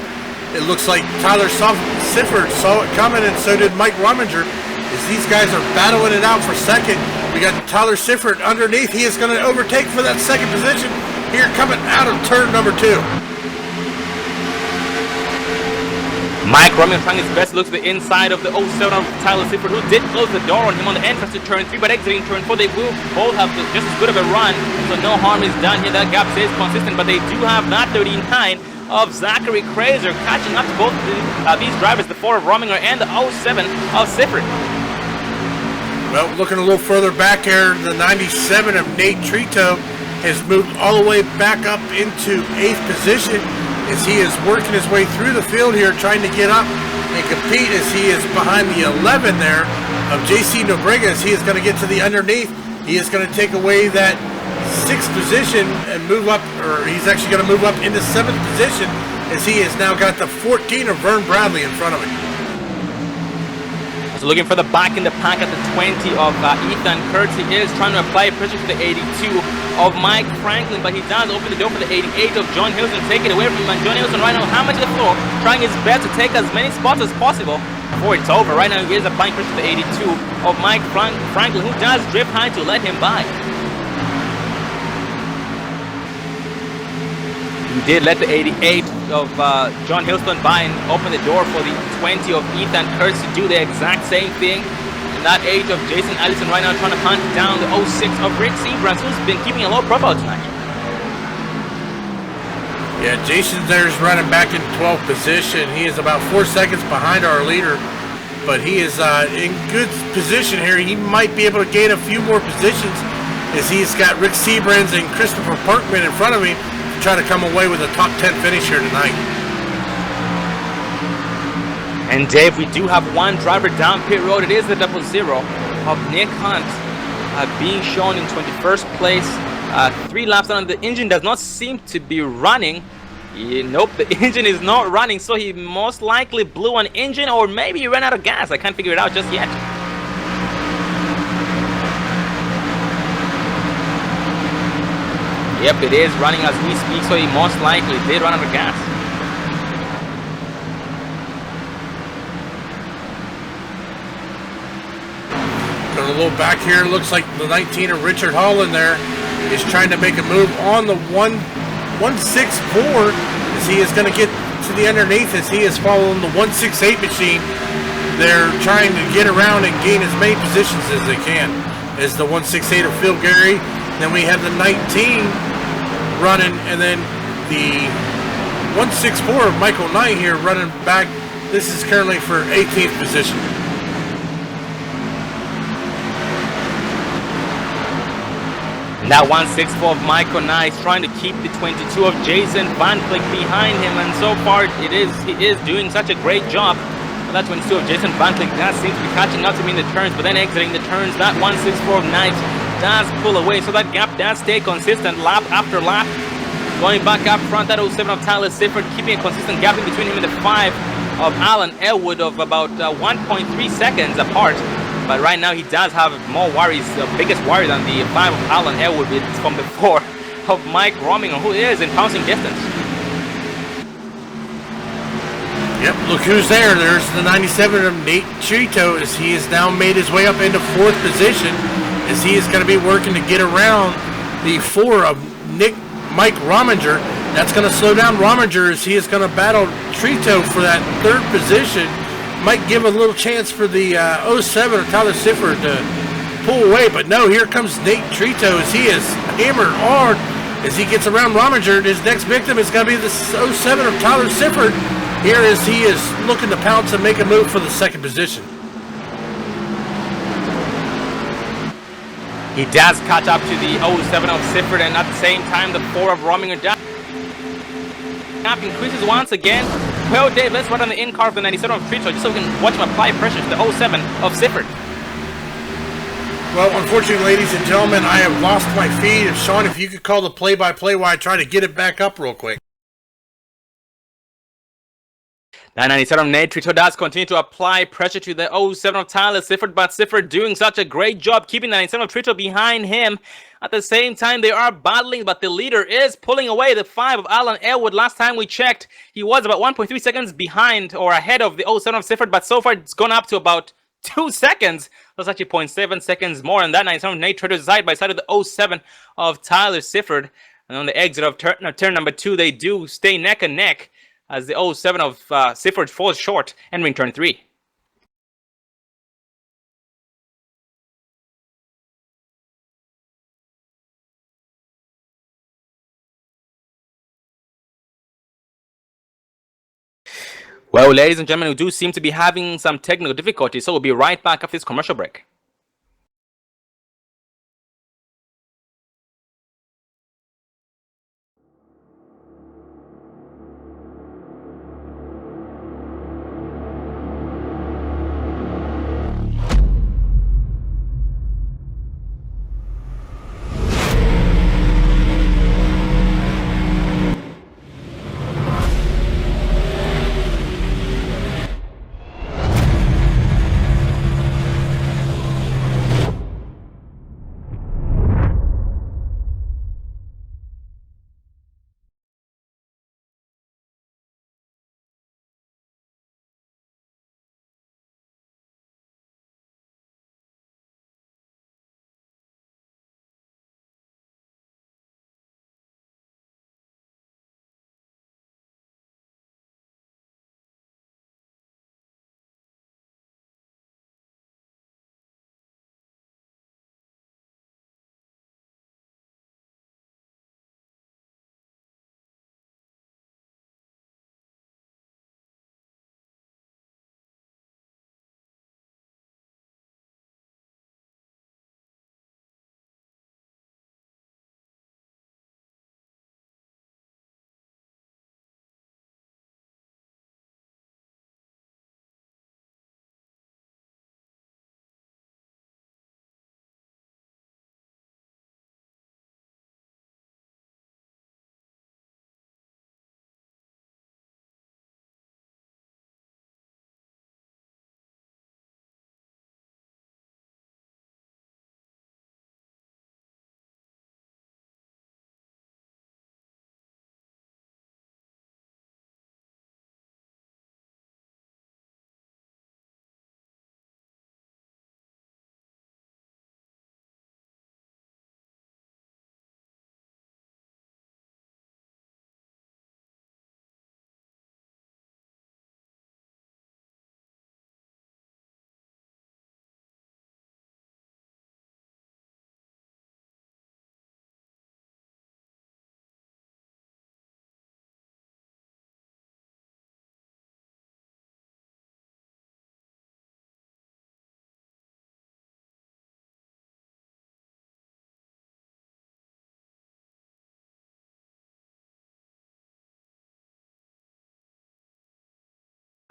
It looks like Tyler Sifford saw it coming, and so did Mike Rominger. As these guys are battling it out for second, we got Tyler Sifford underneath. He is going to overtake for that second position here coming out of turn number 2. Mike Rominger trying his best to look to the inside of the 07 of Tyler Sifford, who did close the door on him on the entrance to turn 3, but exiting turn 4, they will both have just as good of a run, so no harm is done here. That gap stays consistent, but they do have that 39 of Zachary Kraser catching up to both these drivers, the 4 of Rominger and the 07 of Sifford. Well, looking a little further back here, the 97 of Nate Trito has moved all the way back up into 8th position as he is working his way through the field here, trying to get up and compete as he is behind the 11 there of JC Nobrega. As he is going to get to the underneath, he is going to take away that 6th position and move up, or he's actually going to move up into 7th position as he has now got the 14 of Vern Bradley in front of him. So looking for the back in the pack at the 20 of Ethan Kurtz. He is trying to apply pressure to the 82 of Mike Franklin, but he does open the door for the 88 of John Hilton, take it away from him. And John Hilton right now hammered to the floor, trying his best to take as many spots as possible before it's over. Right now he is applying pressure to the 82 of Mike Franklin, who does drift high to let him by. He did let the 88 of John Hilton by and open the door for the 20 of Ethan Kurtz to do the exact same thing. And that 8 of Jason Allison right now trying to hunt down the 06 of Rick Seabrams, who's been keeping a low profile tonight. Yeah, Jason there's running back in 12th position. He is about 4 seconds behind our leader, but he is in good position here. He might be able to gain a few more positions as he's got Rick Seabrams and Christopher Parkman in front of him, try to come away with a top 10 finish here tonight. And Dave, we do have one driver down pit road. It is the 00 of Nick Hunt being shown in 21st place. 3 laps down. The engine does not seem to be running. Nope, the engine is not running, so he most likely blew an engine, or maybe he ran out of gas. I can't figure it out just yet. Yep, it is running as we speak, so he most likely did run out of gas. Going a little back here, looks like the 19 of Richard Holland there is trying to make a move on the 164 as he is going to get to the underneath as he is following the 168 machine. They're trying to get around and gain as many positions as they can. As the 168 of Phil Gary, then we have the 19 running, and then the 164 of Michael Knight here running back. This is currently for 18th position. Now 164 of Michael Knight trying to keep the 22 of Jason Van Vliet behind him, and so far he is doing such a great job. That 22 of Jason Van Vliet does seem to be catching up to me in the turns, but then exiting the turns, that 164 of Knight does pull away, so that gap does stay consistent lap after lap. Going back up front, that 07 of Tyler Sifford, keeping a consistent gap in between him and the 5 of Alan Elwood of about 1.3 seconds apart. But right now he does have more worries, the biggest worry than the 5 of Alan Elwood. It's from the 4 of Mike Rominger, who is in pouncing distance. Yep, look who's there. There's the 97 of Nate Trito as he has now made his way up into 4th position as he is going to be working to get around the 4 of Mike Rominger. That's going to slow down Rominger as he is going to battle Trito for that 3rd position. Might give a little chance for the 07 of Tyler Sifford to pull away, but no, here comes Nate Trito as he is hammered hard as he gets around Rominger. His next victim is going to be the 07 of Tyler Sifford here as he is looking to pounce and make a move for the 2nd position. He does catch up to the 07 of Sifford, and at the same time the 4 of Rominger gap increases once again. Well, Dave, let's run on the in-car of the 97 of Trito just so we can watch him apply pressure to the 07 of Sifford. Well, unfortunately, ladies and gentlemen, I have lost my feed. And Sean, if you could call the play-by-play while I try to get it back up real quick. The 97 of Nate Trito does continue to apply pressure to the 07 of Tyler Sifford, but Sifford doing such a great job keeping the 97 of Trito behind him. At the same time, they are battling, but the leader is pulling away the 5 of Alan Elwood. Last time we checked, he was about 1.3 seconds behind or ahead of the 07 of Sifford, but so far it's gone up to about 2 seconds. That's actually 0.7 seconds more, and that 97 of Nate Trito is side by side of the 07 of Tyler Sifford. And on the exit of turn number 2, they do stay neck and neck as the 07 of Sifford falls short entering turn 3. Well, ladies and gentlemen, we do seem to be having some technical difficulties, so we'll be right back after this commercial break.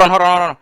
Hold on.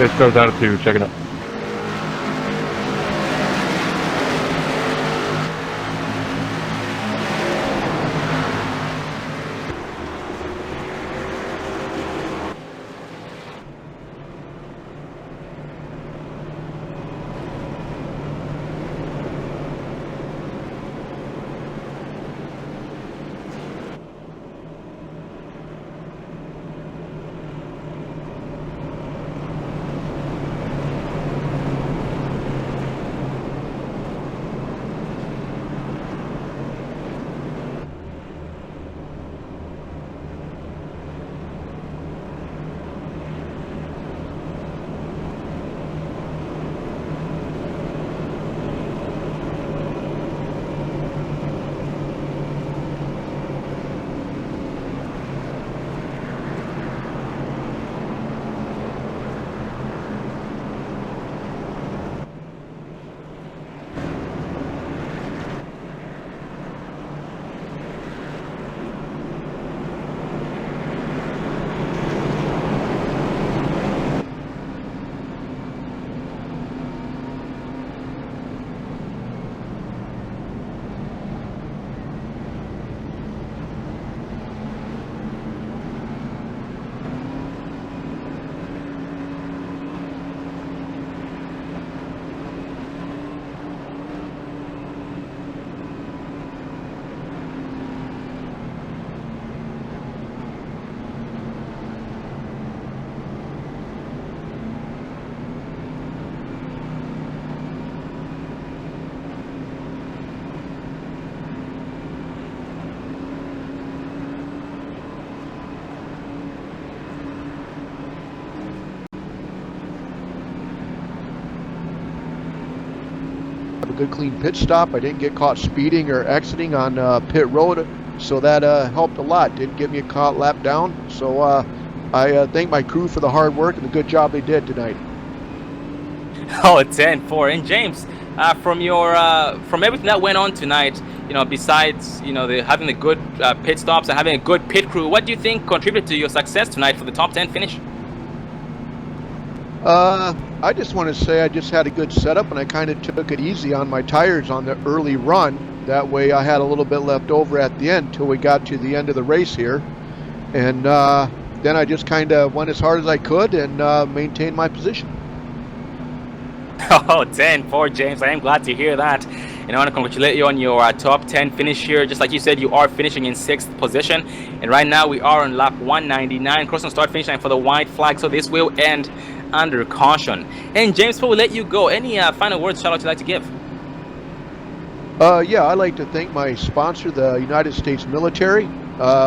This goes out to checking up. A good clean pit stop. I didn't get caught speeding or exiting on pit road, so that helped a lot. Didn't get me a caught lap down, so I thank my crew for the hard work and the good job they did tonight. Oh, 10-4. And James, from your from everything that went on tonight, you know, besides, you know, having the good pit stops and having a good pit crew, what do you think contributed to your success tonight for the top 10 finish? I just want to say I just had a good setup, and I kind of took it easy on my tires on the early run. That way I had a little bit left over at the end till we got to the end of the race here. And then I just kind of went as hard as I could and maintained my position. Oh, 10-4, James. I am glad to hear that. And I want to congratulate you on your top 10 finish here. Just like you said, you are finishing in 6th position. And right now we are on lap 199, crossing start finish line for the white flag. So this will end under caution. And James, before we let you go, any final words, shout out you'd like to give? Yeah, I'd like to thank my sponsor, the United States military.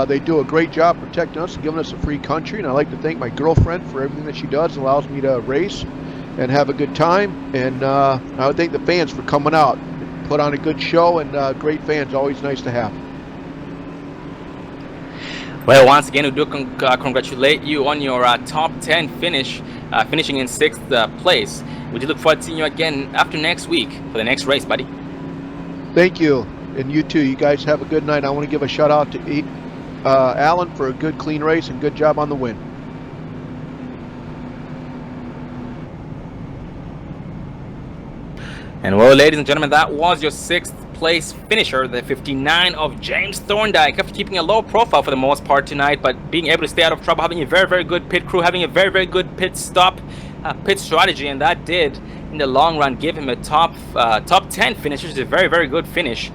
They do a great job protecting us and giving us a free country. And I'd like to thank my girlfriend for everything that she does, allows me to race and have a good time. And I would thank the fans for coming out, put on a good show, and great fans, always nice to have. Well, once again, we do congratulate you on your top 10 finish, finishing in 6th place. We do look forward to seeing you again after next week for the next race, buddy. Thank you, and you too. You guys have a good night. I want to give a shout out to Alan for a good, clean race and good job on the win. And well, ladies and gentlemen, that was your 6th place finisher, the 59 of James Thorndike, after keeping a low profile for the most part tonight, but being able to stay out of trouble, having a very, very good pit crew, having a very, very good pit stop, pit strategy, and that did, in the long run, give him a top 10 finish, which is a very, very good finish,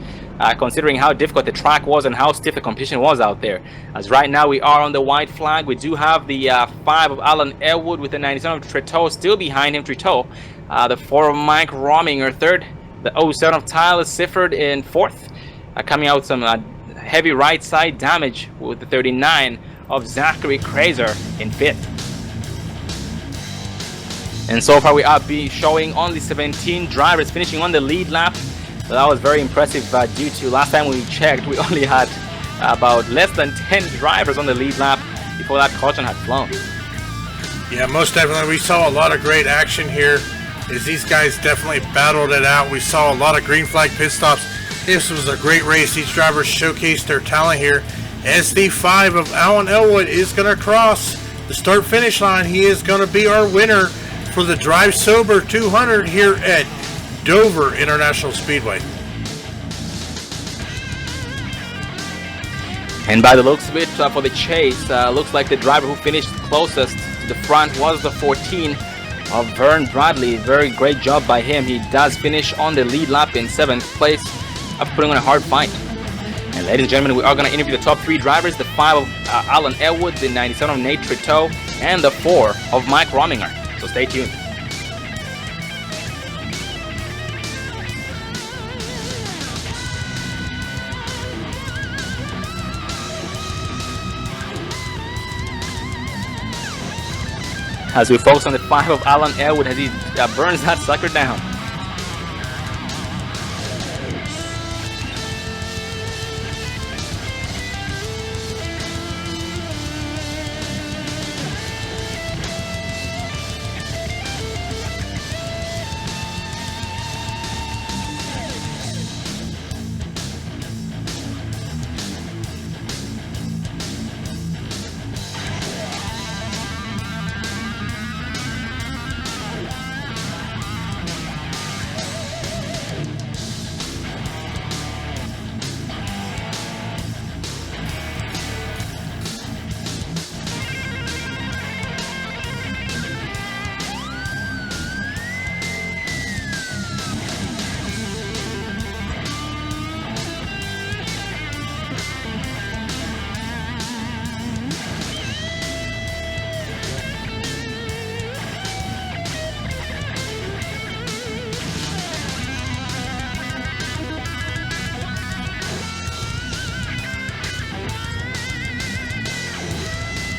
considering how difficult the track was and how stiff the competition was out there. As right now we are on the white flag, we do have the 5 of Alan Elwood with the 97 of Treteau still behind him. Treteau, the 4 of Mike Rominger 3rd, the 07 of Tyler Sifford in 4th, coming out some heavy right side damage with the 39 of Zachary Kraser in 5th. And so far we are showing only 17 drivers finishing on the lead lap. So that was very impressive due to last time we checked, we only had about less than 10 drivers on the lead lap before that caution had flown. Yeah, most definitely. We saw a lot of great action here as these guys definitely battled it out. We saw a lot of green flag pit stops. This was a great race. These drivers showcased their talent here. As the 5 of Alan Elwood is going to cross the start-finish line, he is going to be our winner for the Drive Sober 200 here at Dover International Speedway. And by the looks of it, for the chase, looks like the driver who finished closest to the front was the 14 of Vern Bradley. Very great job by him. He does finish on the lead lap in 7th place, putting on a hard fight. And ladies and gentlemen, we are going to interview the top 3 drivers, the 5 of Alan Elwood, the 97 of Nate Triteau, and the 4 of Mike Rominger. So stay tuned. As we focus on the 5 of Alan Elwood as he burns that sucker down.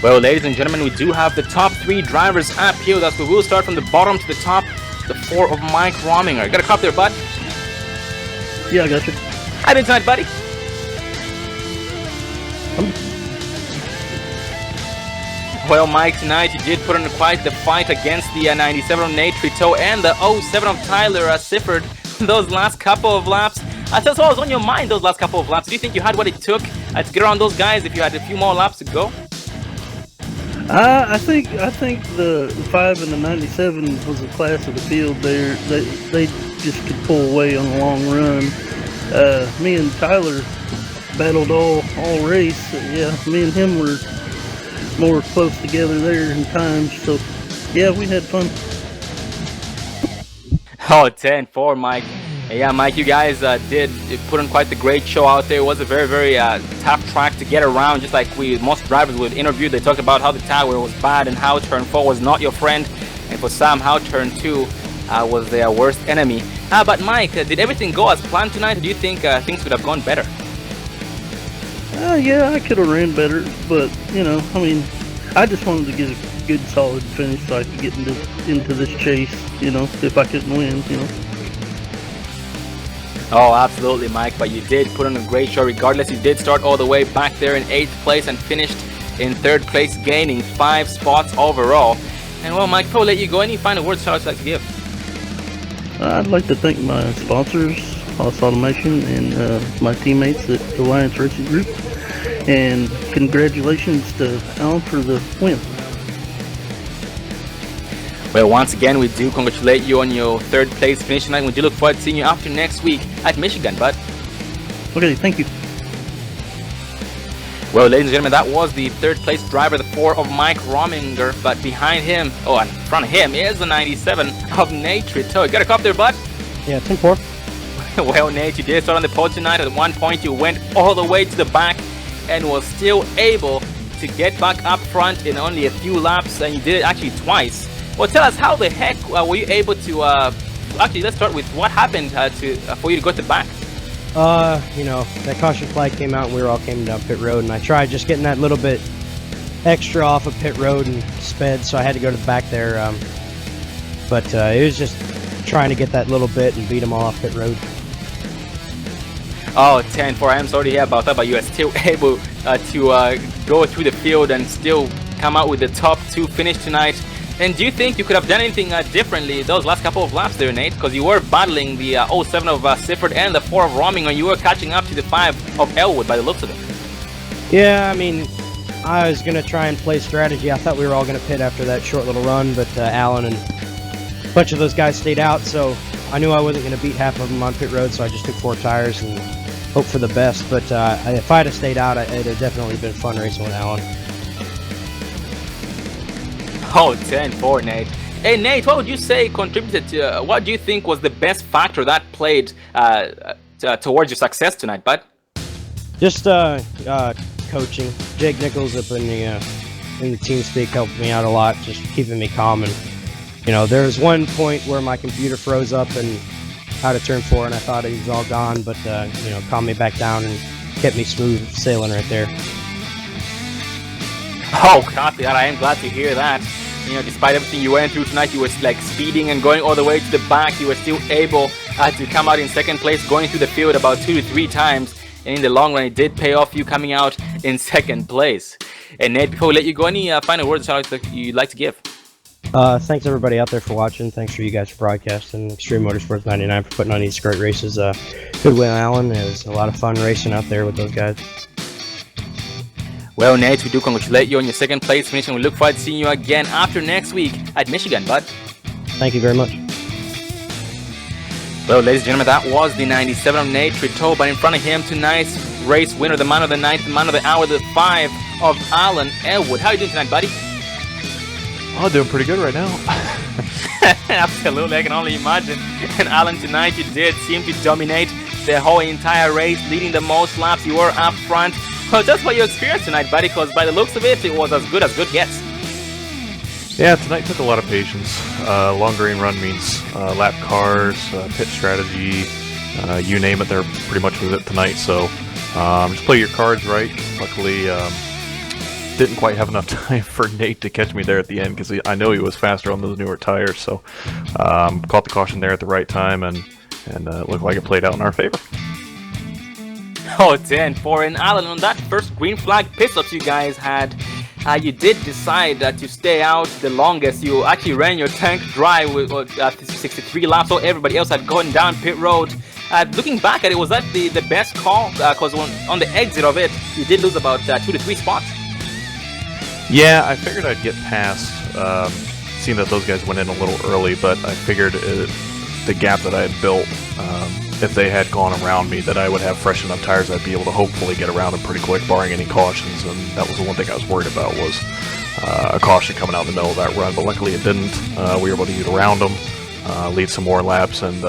Well, ladies and gentlemen, we do have the top 3 drivers up here. Thus, we will start from the bottom to the top. The 4 of Mike Rominger. Got a cop there, bud? Yeah, I got you. How been tonight, buddy? Well, Mike, tonight you did put on quite the fight against the 97 of Nate Triteau and the 07 of Tyler Sifford. Those last couple of laps. That's what was on your mind those last couple of laps. Do you think you had what it took to get around those guys if you had a few more laps to go? I think the 5 and the 97 was a class of the field there. They just could pull away on a long run. Me and Tyler battled all race. Yeah, me and him were more close together there in times. So yeah, we had fun. Oh, 10-4, Mike. Yeah, Mike, you guys did put on quite the great show out there. It was a very, very tough track to get around. Just like most drivers would interview, they talked about how the tire was bad and how turn 4 was not your friend. And for Sam, how turn 2 was their worst enemy. But Mike, did everything go as planned tonight? Or do you think things could have gone better? Yeah, I could have ran better. But, you know, I mean, I just wanted to get a good, solid finish so I could get into this chase, you know, if I couldn't win, you know. Oh, absolutely, Mike, but you did put on a great show regardless. You did start all the way back there in 8th place and finished in 3rd place, gaining 5 spots overall. And well, Mike, before we let you go, any final words you'd like to give? I'd like to thank my sponsors, Haas Automation, and my teammates at Alliance Racing Group. And congratulations to Alan for the win. Well, once again, we do congratulate you on your 3rd place finish tonight. We do look forward to seeing you after next week at Michigan, bud. Okay, thank you. Well, ladies and gentlemen, that was the 3rd place driver, the 4 of Mike Rominger. But behind him, in front of him, is the 97 of Nate Triteau. You got a cop there, bud? Yeah, 10-4. Well, Nate, you did start on the pole tonight. At one point, you went all the way to the back and was still able to get back up front in only a few laps. And you did it actually twice. Well, tell us, how the heck were you able to, actually, let's start with what happened for you to go to the back? You know, that caution flag came out and we were all came down pit road, and I tried just getting that little bit extra off of pit road and sped, so I had to go to the back there. But it was just trying to get that little bit and beat them all off pit road. Oh, 10-4, I am sorry to hear about that, but you are still able to go through the field and still come out with the top 2 finish tonight. And do you think you could have done anything differently those last couple of laps there, Nate? Because you were battling the 07 of Sifford and the 4 of Rominger, and you were catching up to the 5 of Elwood by the looks of it. Yeah, I mean, I was going to try and play strategy. I thought we were all going to pit after that short little run, but Alan and bunch of those guys stayed out, so I knew I wasn't going to beat half of them on pit road, so I just took 4 tires and hoped for the best. But if I had stayed out, it'd have definitely been fun racing with Alan. Oh, 10-4, Nate. Hey, Nate, what would you say contributed to, what do you think was the best factor that played towards your success tonight, bud? Just coaching. Jake Nichols up in the team speak helped me out a lot, just keeping me calm. And there was one point where my computer froze up and out of turn 4, and I thought he was all gone, but calmed me back down and kept me smooth sailing right there. Oh, copy that. I am glad to hear that. Despite everything you went through tonight, you were like speeding and going all the way to the back. You were still able to come out in second place, going through the field about 2 to 3 times. And in the long run, it did pay off, you coming out in second place. And Nate, before we let you go, any final words or shout-outs that you'd like to give? Thanks everybody out there for watching. Thanks for you guys for broadcasting. Xtreme Motorsports 99 for putting on these great races. Good win, Alan. It was a lot of fun racing out there with those guys. Well, Nate, we do congratulate you on your second place finish, and we look forward to seeing you again after next week at Michigan, bud. Thank you very much. Well, ladies and gentlemen, that was the 97 of Nate Trito, but in front of him, tonight's race winner, the man of the night, the man of the hour, the 5 of Alan Elwood. How are you doing tonight, buddy? Oh, doing pretty good right now. Absolutely, I can only imagine. And Alan, tonight you did seem to dominate the whole entire race, leading the most laps. You were up front. Well, just by your experience tonight, buddy, because by the looks of it, it was as good gets. Yeah, tonight took a lot of patience. Long green run means lap cars, pit strategy, you name it, they're pretty much with it tonight. So just play your cards right. Luckily, didn't quite have enough time for Nate to catch me there at the end because I know he was faster on those newer tires. So caught the caution there at the right time, and it looked like it played out in our favor. Oh, 10-4. And Alan, on that first green flag pit stops you guys had, you did decide to stay out the longest. You actually ran your tank dry with 63 laps, so everybody else had gone down pit road. Looking back at it, was that the best call? Because on the exit of it, you did lose about 2 to 3 spots. Yeah, I figured I'd get past, seeing that those guys went in a little early, but I figured the gap that I had built, if they had gone around me, that I would have fresh enough tires I'd be able to hopefully get around them pretty quick, barring any cautions, and that was the one thing I was worried about, was a caution coming out in the middle of that run, but luckily it didn't. We were able to get around them, lead some more laps, and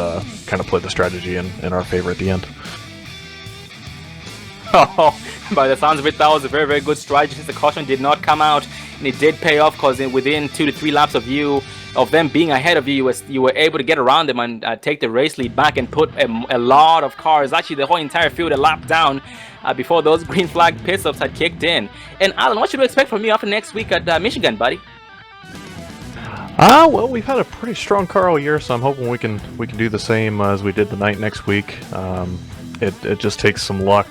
kind of play the strategy in our favor at the end. Oh, by the sounds of it, that was a very, very good strategy since the caution did not come out, and it did pay off because within 2 to 3 laps of them being ahead of you, you were able to get around them and take the race lead back and put a lot of cars, actually the whole entire field, a lap down before those green flag pit stops had kicked in. And Alan, what should we expect from you after next week at Michigan, buddy? Well, we've had a pretty strong car all year, so I'm hoping we can do the same as we did the night next week. It just takes some luck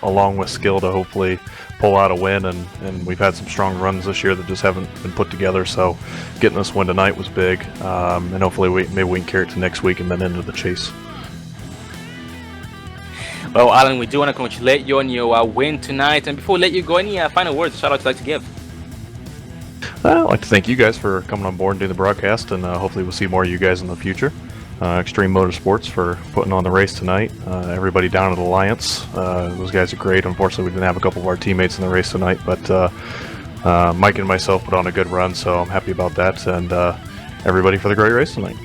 along with skill to hopefully pull out a win, and we've had some strong runs this year that just haven't been put together, so getting this win tonight was big, and hopefully maybe we can carry it to next week and then into the chase. Well, Alan, we do want to congratulate you on your win tonight, and before we let you go, any final words or shout-outs you'd like to give? I'd like to thank you guys for coming on board and doing the broadcast, and hopefully we'll see more of you guys in the future. Xtreme Motorsports for putting on the race tonight. Everybody down at Alliance, those guys are great. Unfortunately, we didn't have a couple of our teammates in the race tonight, but Mike and myself put on a good run, so I'm happy about that, and everybody for the great race tonight.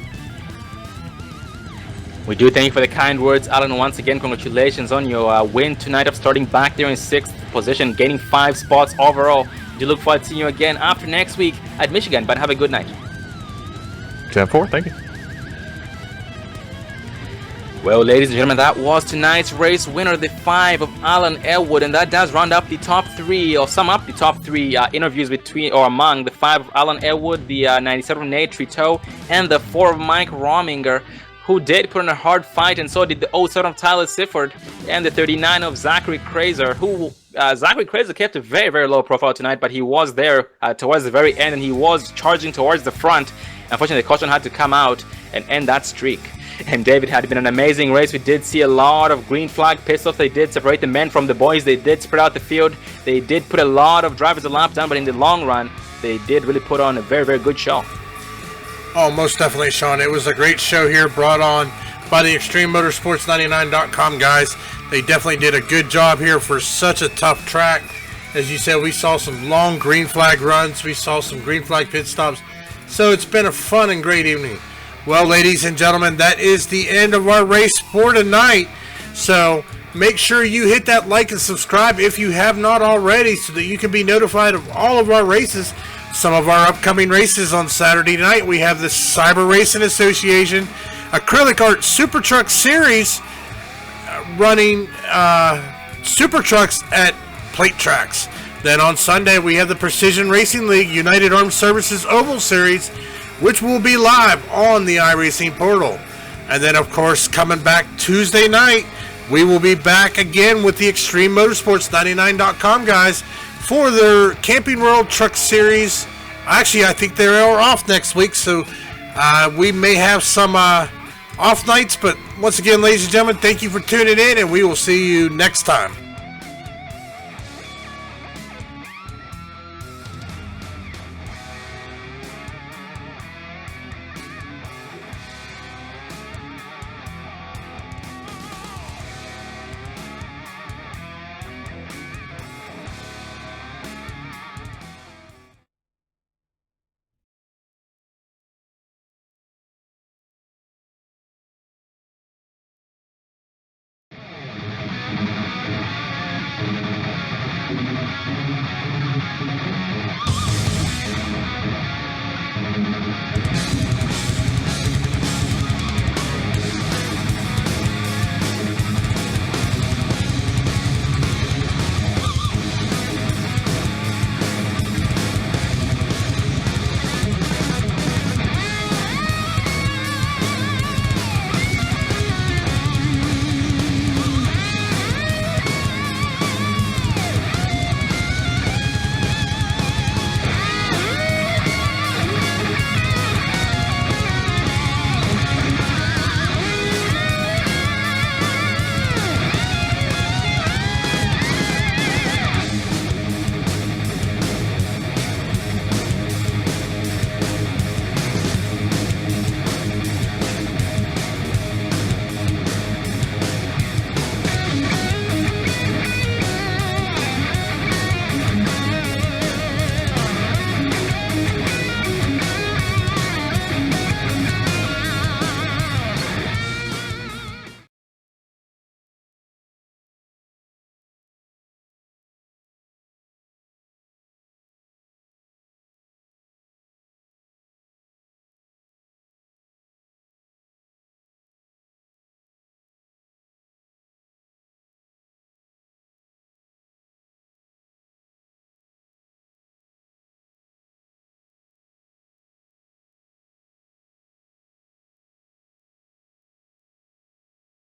We do thank you for the kind words, Alan. Once again, congratulations on your win tonight of starting back there in 6th position, gaining 5 spots overall. We do look forward to seeing you again after next week at Michigan, but have a good night. 10-4, thank you. Well, ladies and gentlemen, that was tonight's race winner, the 5 of Alan Elwood, and that does round up the top 3, or sum up the top 3 interviews between or among the 5 of Alan Elwood, the 97 of Nate Trito, and the 4 of Mike Rominger, who did put in a hard fight, and so did the 07 of Tyler Sifford, and the 39 of Zachary Kraser, who Zachary Kraser kept a very, very low profile tonight, but he was there towards the very end, and he was charging towards the front. Unfortunately, the caution had to come out and end that streak. And David, had been an amazing race. We did see a lot of green flag pit stops. They did separate the men from the boys. They did spread out the field. They did put a lot of drivers a lap down, but in the long run, they did really put on a very, very good show. Oh, most definitely, Sean. It was a great show here brought on by the Xtreme Motorsports 99.com guys. They definitely did a good job here for such a tough track. As you said, we saw some long green flag runs. We saw some green flag pit stops. So it's been a fun and great evening. Well, ladies and gentlemen, that is the end of our race for tonight. So make sure you hit that like and subscribe if you have not already so that you can be notified of all of our races. Some of our upcoming races on Saturday night, we have the Cyber Racing Association Acrylic Art Super Truck Series running Super Trucks at plate tracks. Then on Sunday, we have the Precision Racing League United Armed Services Oval Series, which will be live on the iRacing portal. And then, of course, coming back Tuesday night, we will be back again with the Xtreme Motorsports 99.com guys for their Camping World Truck Series. Actually, I think they're off next week, so we may have some off nights. But once again, ladies and gentlemen, thank you for tuning in, and we will see you next time.